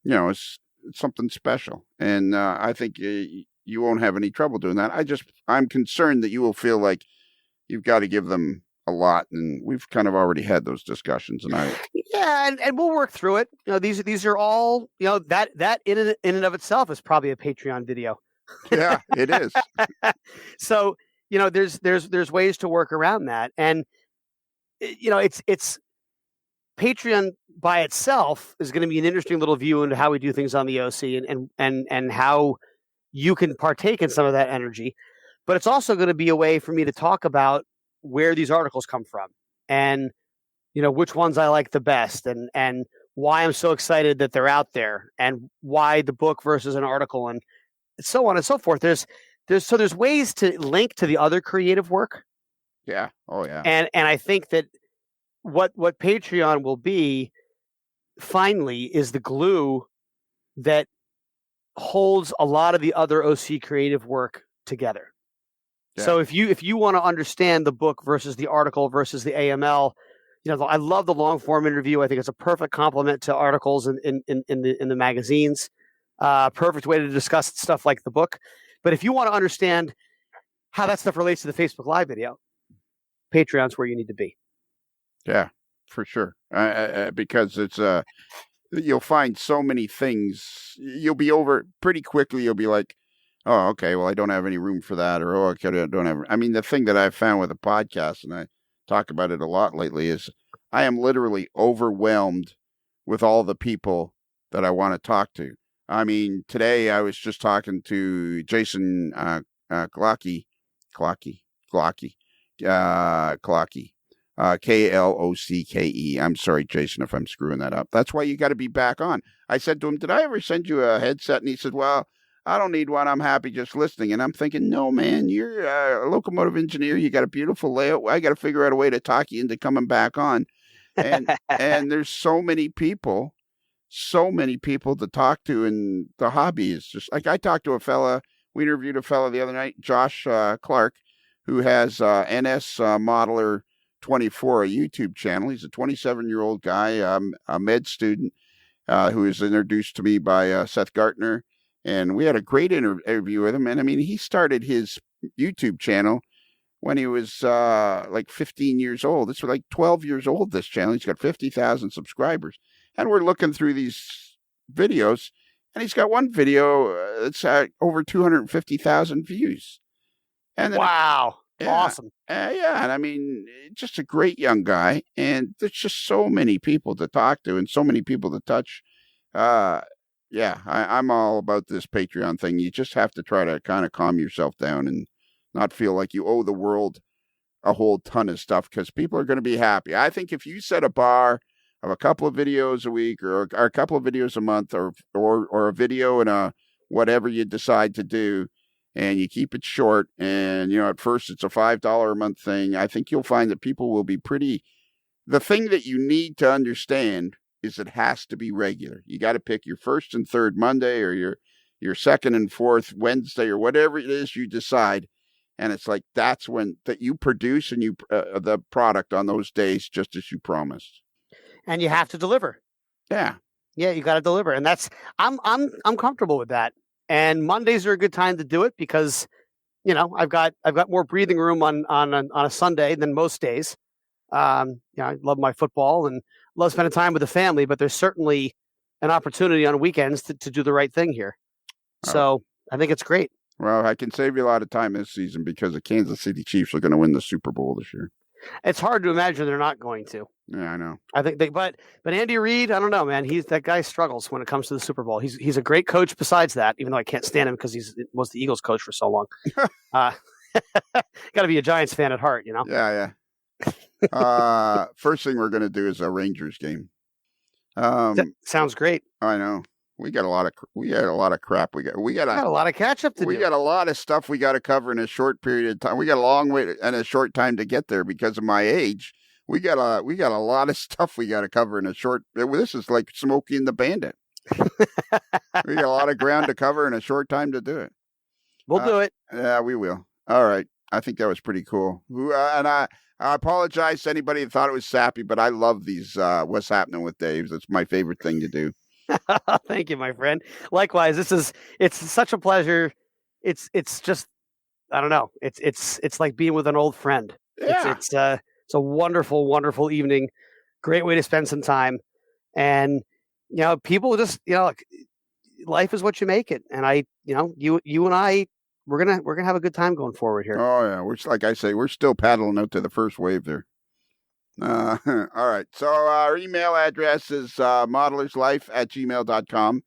it's something special, and I think you won't have any trouble doing that. I'm concerned that you will feel like you've got to give them a lot, and we've kind of already had those discussions. And and we'll work through it. These are all that in and of itself is probably a Patreon video. Yeah, it is. So there's ways to work around that, and it's Patreon by itself is going to be an interesting little view into how we do things on the OC, and how you can partake in some of that energy. But it's also going to be a way for me to talk about where these articles come from, and which ones I like the best, and why I'm so excited that they're out there, and why the book versus an article, and so on and so forth. There's ways to link to the other creative work. Yeah. Oh yeah. And I think that what Patreon will be finally is the glue that holds a lot of the other OC creative work together. Yeah. So if you want to understand the book versus the article versus the AML, I love the long form interview. I think it's a perfect complement to articles in the magazines. Perfect way to discuss stuff like the book. But if you want to understand how that stuff relates to the Facebook Live video, Patreon's where you need to be. Yeah, for sure. Because it's you'll find so many things. You'll be over pretty quickly. You'll be like, oh, okay, well, I don't have any room for that, or oh, okay, I don't have. I mean, the thing that I've found with a podcast, and I talk about it a lot lately, is I am literally overwhelmed with all the people that I want to talk to. I mean, today I was just talking to Jason Klocky, Klokke. I'm sorry, Jason, if I'm screwing that up. That's why you got to be back on. I said to him, did I ever send you a headset? And he said, well, I don't need one. I'm happy just listening. And I'm thinking, no, man, you're a locomotive engineer. You got a beautiful layout. I got to figure out a way to talk you into coming back on. And there's so many people to talk to, and the hobby is just like, I talked to a fella. We interviewed a fella the other night, Josh Clark, who has NS Modeler 24, a YouTube channel. He's a 27-year-old guy, a med student, who was introduced to me by Seth Gartner. And we had a great interview with him. And I mean, he started his YouTube channel when he was like 15 years old. This was like 12 years old, this channel. He's got 50,000 subscribers. And we're looking through these videos, and he's got one video that's over 250,000 views. And then, wow. Awesome. Yeah. And I mean, just a great young guy. And there's just so many people to talk to and so many people to touch. Yeah, I'm all about this Patreon thing. You just have to try to kind of calm yourself down and not feel like you owe the world a whole ton of stuff, because people are going to be happy. I think if you set a bar of a couple of videos a week or a couple of videos a month or a video and a whatever you decide to do, and you keep it short. And, at first it's a $5 a month thing. I think you'll find that people will be the thing that you need to understand is it has to be regular. You got to pick your first and third Monday or your second and fourth Wednesday or whatever it is you decide. And it's like, that's when that you produce and you the product on those days, just as you promised. And you have to deliver. Yeah. Yeah, you got to deliver. And I'm comfortable with that. And Mondays are a good time to do it because, I've got more breathing room on a Sunday than most days. I love my football and love spending time with the family, but there's certainly an opportunity on weekends to do the right thing here. So I think it's great. Well, I can save you a lot of time this season because the Kansas City Chiefs are going to win the Super Bowl this year. It's hard to imagine they're not going to. Yeah, I know. I think but Andy Reid, I don't know, man. That guy struggles when it comes to the Super Bowl. He's a great coach besides that, even though I can't stand him because he was the Eagles coach for so long. Got to be a Giants fan at heart, Yeah. First thing we're going to do is a Rangers game. That sounds great. I know. We got a lot of crap. We got a lot of catch up to do. We got a lot of stuff we got to cover in a short period of time. We got a long way and a short time to get there because of my age. We got a lot of stuff we got to cover in a short. This is like Smokey and the Bandit. We got a lot of ground to cover in a short time to do it. We'll do it. Yeah, we will. All right. I think that was pretty cool. And I apologize to anybody that thought it was sappy, but I love these What's Happening with Dave's. It's my favorite thing to do. Thank you, my friend. Likewise, it's such a pleasure. It's just, I don't know. It's like being with an old friend. Yeah. It's a wonderful, wonderful evening. Great way to spend some time. And, people just, life is what you make it. And you and I, we're going to have a good time going forward here. Oh yeah. Which, like I say, we're still paddling out to the first wave there. All right. So our email address is modeler'slife@gmail.com.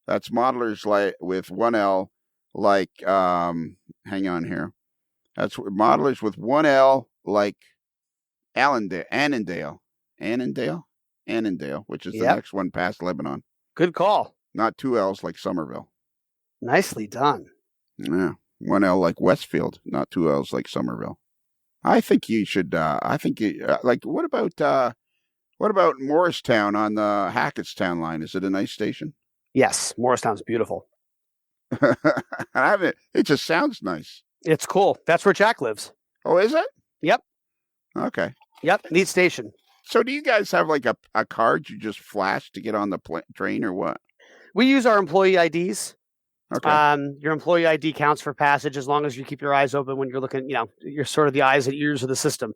That's modelers with one L, like, hang on here. That's modelers with one L, like Annandale, which is the next one past Lebanon. Good call. Not two L's like Somerville. Nicely done. Yeah. One L like Westfield, not two L's like Somerville. I think you should. What about Morristown on the Hackettstown line? Is it a nice station? Yes, Morristown's beautiful. It just sounds nice. It's cool. That's where Jack lives. Oh, is it? Yep. Okay. Yep. Neat station. So, do you guys have like a card you just flash to get on the train, or what? We use our employee IDs. Okay. Your employee ID counts for passage as long as you keep your eyes open when you're looking. You're sort of the eyes and ears of the system.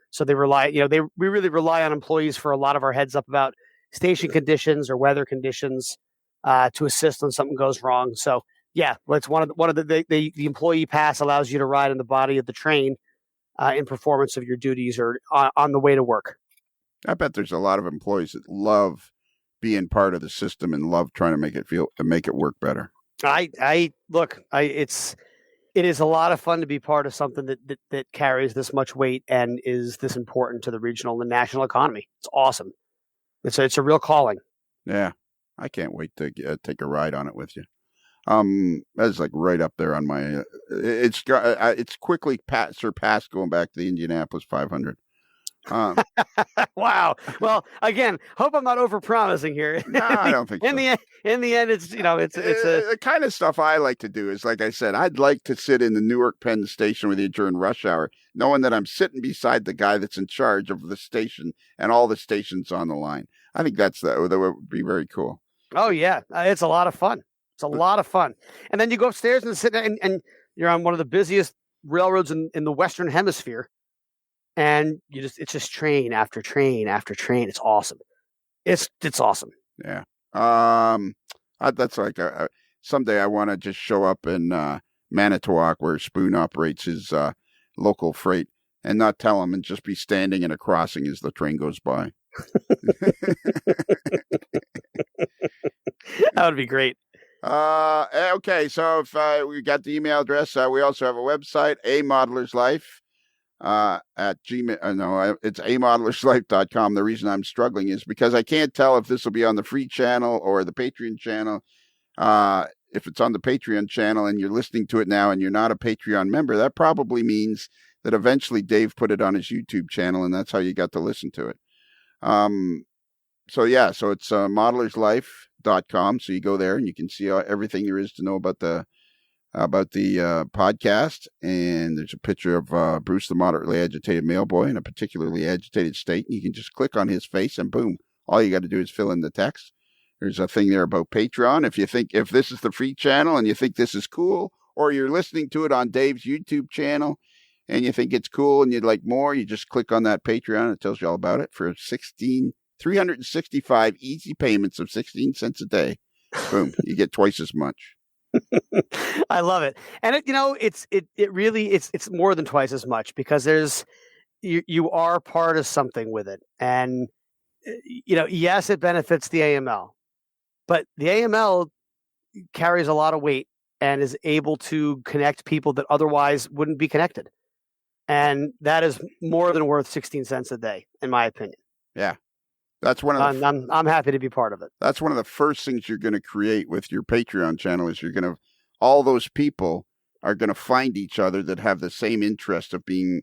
So they rely. We really rely on employees for a lot of our heads up about station conditions or weather conditions to assist when something goes wrong. So yeah, it's one of the employee pass allows you to ride in the body of the train in performance of your duties or on the way to work. I bet there's a lot of employees that love being part of the system and love trying to make it work better. It is a lot of fun to be part of something that carries this much weight and is this important to the regional and national economy. It's awesome. It's a real calling. Yeah, I can't wait to take a ride on it with you. That's like right up there on my. It's quickly surpassed going back to the Indianapolis 500. Wow. Well, again, hope I'm not overpromising here. No, I don't think so. In the end, it's the kind of stuff I like to do is, like I said, I'd like to sit in the Newark Penn station with you during rush hour, knowing that I'm sitting beside the guy that's in charge of the station and all the stations on the line. I think that would be very cool. Oh yeah, it's a lot of fun. It's a lot of fun. And then you go upstairs and sit and you're on one of the busiest railroads in the Western Hemisphere. And it's just train after train after train. It's awesome. It's awesome. Yeah. That's like someday I want to just show up in Manitowoc where Spoon operates his local freight and not tell him and just be standing in a crossing as the train goes by. That would be great. Okay. So if we got the email address, we also have a website, A Modeler's Life. at Gmail. No, it's amodelerslife.com. The reason I'm struggling is because I can't tell if this will be on the free channel or the Patreon channel. If it's on the Patreon channel and you're listening to it now and you're not a Patreon member, that probably means that eventually Dave put it on his YouTube channel, and that's how you got to listen to it. So it's modelerslife.com. So you go there and you can see everything there is to know about the podcast. And there's a picture of Bruce, the moderately agitated male boy, in a particularly agitated state. And you can just click on his face and boom, all you got to do is fill in the text. There's a thing there about Patreon. If this is the free channel and you think this is cool, or you're listening to it on Dave's YouTube channel and you think it's cool and you'd like more, you just click on that Patreon. It tells you all about it for 365 easy payments of 16 cents a day. Boom, you get twice as much. I love it. And it's more than twice as much, because you are part of something with it. And yes, it benefits the AML, but the AML carries a lot of weight and is able to connect people that otherwise wouldn't be connected. And that is more than worth 16 cents a day, in my opinion. Yeah. That's one of I'm happy to be part of it. That's one of the first things you're going to create with your Patreon channel is all those people are going to find each other that have the same interest of being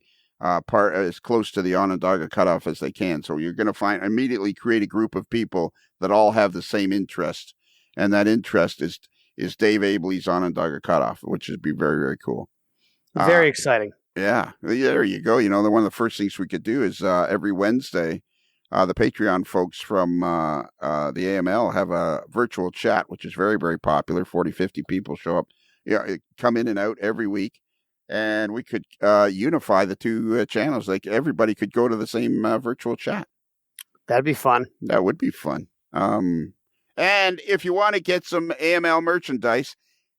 part as close to the Onondaga cutoff as they can. So you're going to immediately create a group of people that all have the same interest. And that interest is Dave Abley's Onondaga cutoff, which would be very, very cool. Very exciting. Yeah, there you go. One of the first things we could do is every Wednesday, the Patreon folks from the AML have a virtual chat, which is very, very popular. 40, 50 people show up, come in and out every week. And we could unify the two channels. Like everybody could go to the same virtual chat. That'd be fun. That would be fun. And if you want to get some AML merchandise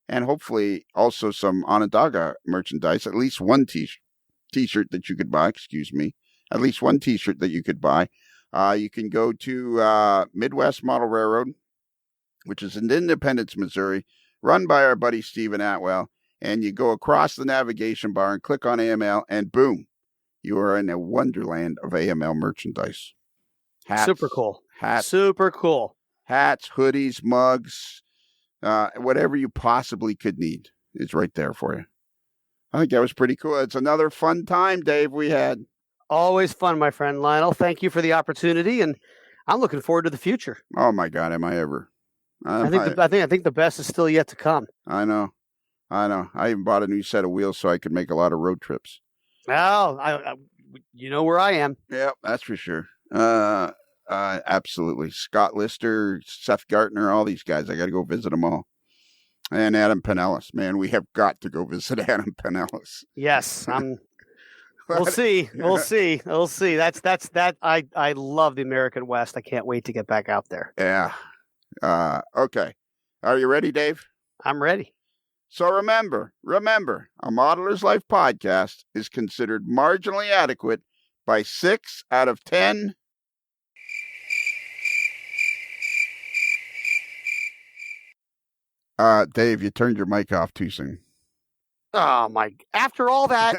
and hopefully also some Onondaga merchandise, at least one t-shirt that you could buy, at least one t-shirt that you could buy, you can go to Midwest Model Railroad, which is in Independence, Missouri, run by our buddy Stephen Atwell. And you go across the navigation bar and click on AML, and boom, you are in a wonderland of AML merchandise. Hats, super cool. Hats, super cool. Hats, hoodies, mugs, whatever you possibly could need is right there for you. I think that was pretty cool. It's another fun time, Dave, we had. Always fun, my friend Lionel. Thank you for the opportunity, and I'm looking forward to the future. Oh my God, am I ever? I think the best is still yet to come. I know. I even bought a new set of wheels so I could make a lot of road trips. Well, you know where I am. Yeah, that's for sure. Absolutely. Scott Lister, Seth Gartner, all these guys. I got to go visit them all. And Adam Pinellas. Man, we have got to go visit Adam Pinellas. Yes, We'll see. I love the American West. I can't wait to get back out there. Yeah. Okay. Are you ready, Dave? I'm ready. So remember, a Modeler's Life podcast is considered marginally adequate by 6 out of 10. Dave, you turned your mic off too soon. Oh my, after all that.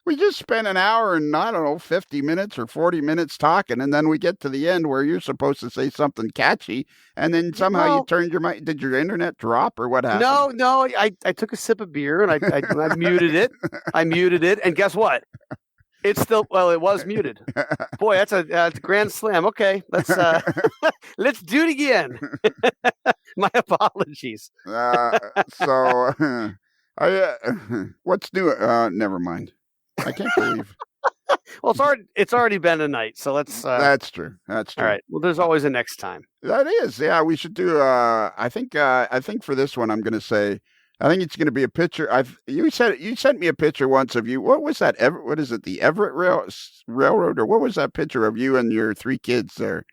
we just spent an hour and 50 minutes or 40 minutes talking. And then we get to the end where you're supposed to say something catchy. And then somehow you turned your mic. Did your internet drop or what happened? No. I took a sip of beer and I muted it. And guess what? It's still, it was muted. Boy, that's a grand slam. Okay, let's do it again. My apologies. What's new? Never mind. I can't believe. Well, it's already been a night, so let's. That's true. All right. Well, there's always a next time. That is, yeah. We should do. I think for this one, I'm going to say. I think it's going to be a picture. You sent me a picture once of you. What was that? What is it? The Everett Railroad, or what was that picture of you and your 3 kids there?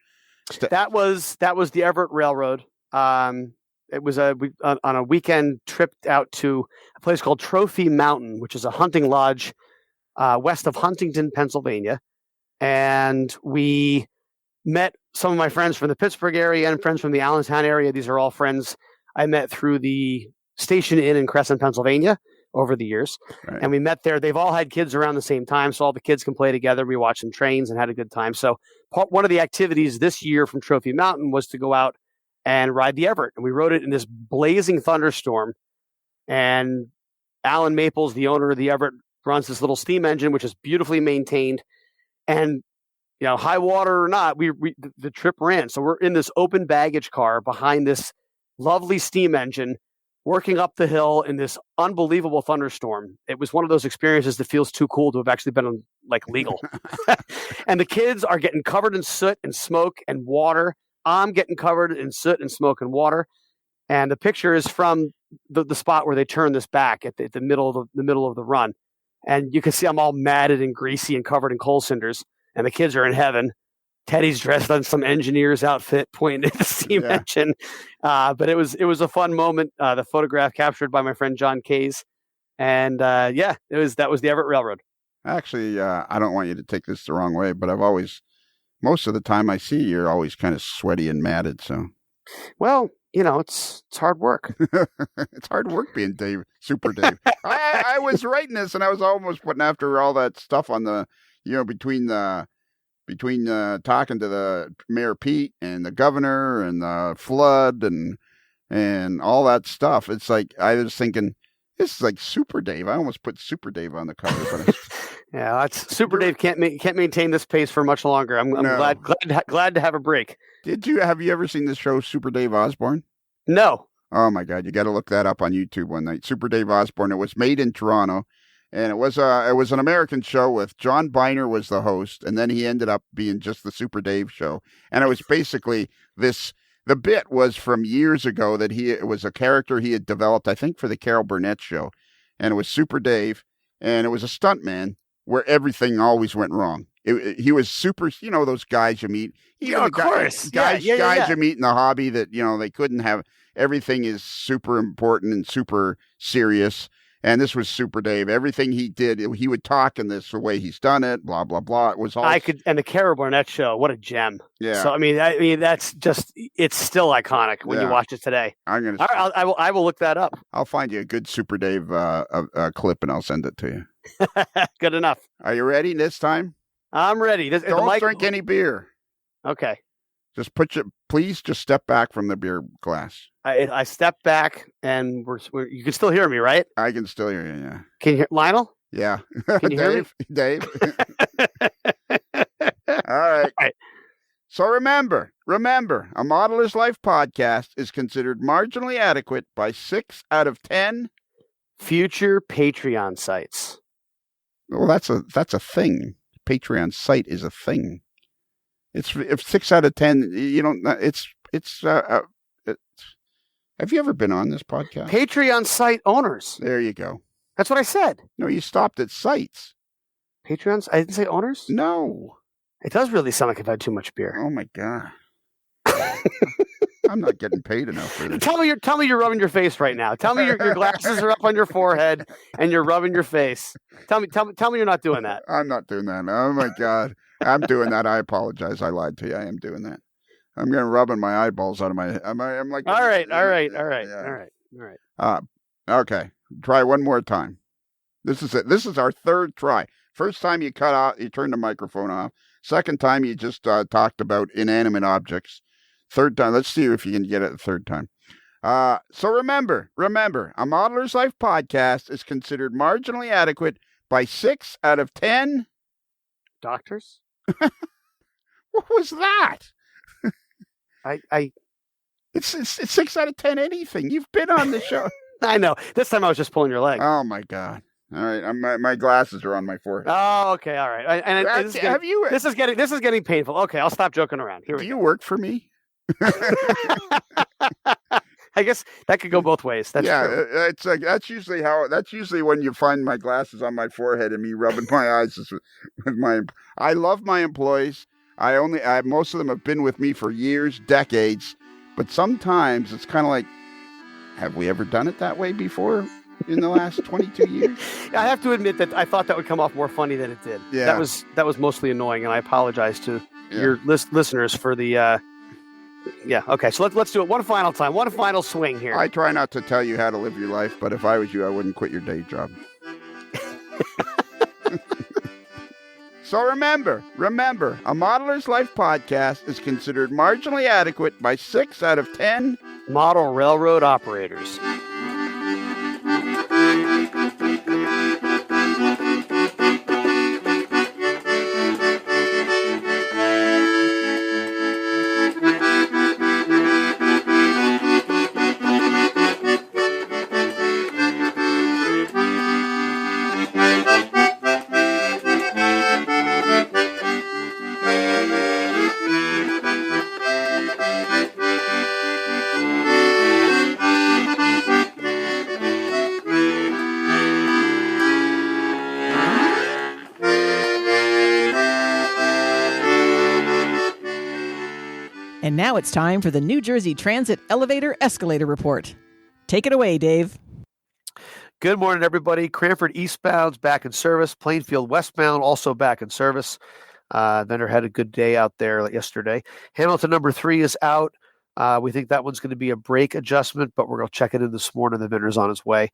That was the Everett Railroad. It was on a weekend trip out to a place called Trophy Mountain, which is a hunting lodge west of Huntington, Pennsylvania. And we met some of my friends from the Pittsburgh area and friends from the Allentown area. These are all friends I met through the Station Inn in Crescent, Pennsylvania. over the years. Right. And we met there. They've all had kids around the same time, so all the kids can play together. We watched some trains and had a good time. So one of the activities this year from Trophy Mountain was to go out and ride the Everett. And we rode it in this blazing thunderstorm. And Alan Maples, the owner of the Everett, runs this little steam engine, which is beautifully maintained. And high water or not, the trip ran. So we're in this open baggage car behind this lovely steam engine, working up the hill in this unbelievable thunderstorm. It was one of those experiences that feels too cool to have actually been legal. And the kids are getting covered in soot and smoke and water. I'm getting covered in soot and smoke and water. And the picture is from the spot where they turn this back at the middle of the run. And you can see I'm all matted and greasy and covered in coal cinders. And the kids are in heaven. Teddy's dressed in some engineer's outfit, pointing at the steam engine. But it was a fun moment. The photograph captured by my friend John Kays, and that was the Everett Railroad. Actually, I don't want you to take this the wrong way, but most of the time I see you're always kind of sweaty and matted. So, well, it's hard work. It's hard work being Super Dave. I was writing this, and I was almost putting after all that stuff on the. Between talking to the Mayor Pete and the governor and the flood and all that stuff, it's like I was thinking this is like Super Dave. I almost put Super Dave on the cover, but that's Super Dave can't maintain this pace for much longer. I'm glad to have a break. Have you ever seen the show Super Dave Osborne? No. Oh my God, you got to look that up on YouTube one night. Super Dave Osborne. It was made in Toronto. And it was an American show with John Biner was the host, and then he ended up being just the Super Dave show. And it was basically this. The bit was from years ago that it was a character he had developed, I think, for the Carol Burnett show, and it was Super Dave, and it was a stuntman where everything always went wrong. He was super, those guys you meet. Of course, guys you meet in the hobby that they couldn't have. Everything is super important and super serious. And this was Super Dave. Everything he did, he would talk in this the way he's done it. Blah blah blah. It was all. And the Carol Burnett show. What a gem! Yeah. So I mean, that's just—it's still iconic when you watch it today. I will look that up. I'll find you a good Super Dave clip and I'll send it to you. Good enough. Are you ready this time? I'm ready. Don't drink any beer. Okay. Please just step back from the beer glass. I step back, and you can still hear me, right? I can still hear you, yeah. Can you hear Lionel? Yeah. Can you hear me? Dave. All right. So remember, a Modeler's Life podcast is considered marginally adequate by 6 out of 10 future Patreon sites. Well, that's a thing. Patreon site is a thing. It's if 6 out of 10. Have you ever been on this podcast? Patreon site owners. There you go. That's what I said. No, you stopped at sites. Patreons? I didn't say owners? No. It does really sound like I've had too much beer. Oh my God. I'm not getting paid enough for this. Tell me you're rubbing your face right now. Tell me your glasses are up on your forehead and you're rubbing your face. Tell me you're not doing that. I'm not doing that. Oh my God. I'm doing that. I apologize. I lied to you. I am doing that. I'm going to rubbing my eyeballs out of my. I'm like. All right. Okay. Try one more time. This is it. This is our third try. First time you cut out, you turned the microphone off. Second time you just talked about inanimate objects. Third time, let's see if you can get it the third time. So remember, a Modeler's Life podcast is considered marginally adequate by 6 out of 10 doctors. What was that? It's 6 out of 10 anything. You've been on the show. I know. This time I was just pulling your leg. Oh my God. All right, my glasses are on my forehead. Oh, okay, all right. And this is getting painful. Okay, I'll stop joking around. Do you work for me? I guess that could go both ways. That's true. That's usually when you find my glasses on my forehead and me rubbing my eyes with my. I love my employees. Most of them have been with me for years, decades, but sometimes it's kind of like, have we ever done it that way before? In the last 22 years? I have to admit that I thought that would come off more funny than it did. Yeah. That was mostly annoying, and I apologize to your listeners for the Yeah. Okay. So let's do it one final time. One final swing here. I try not to tell you how to live your life, but if I was you, I wouldn't quit your day job. So remember, a Modeler's Life podcast is considered marginally adequate by 6 out of 10 model railroad operators. And now it's time for the New Jersey Transit Elevator Escalator Report. Take it away, Dave. Good morning, everybody. Cranford eastbound's back in service. Plainfield westbound also back in service. Vendor had a good day out there yesterday. Hamilton number 3 is out. We think that one's going to be a brake adjustment, but we're going to check it in this morning. The vendor's on his way.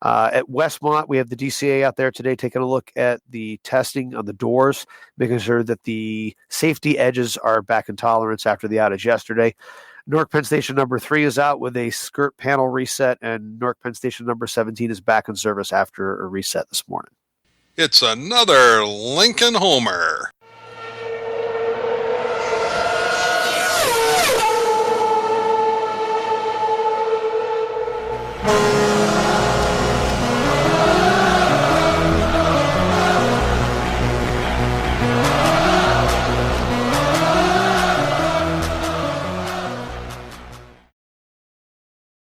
At Westmont, we have the DCA out there today taking a look at the testing on the doors, making sure that the safety edges are back in tolerance after the outage yesterday. Newark Penn Station number 3 is out with a skirt panel reset, and Newark Penn Station number 17 is back in service after a reset this morning. It's another Lincoln Homer.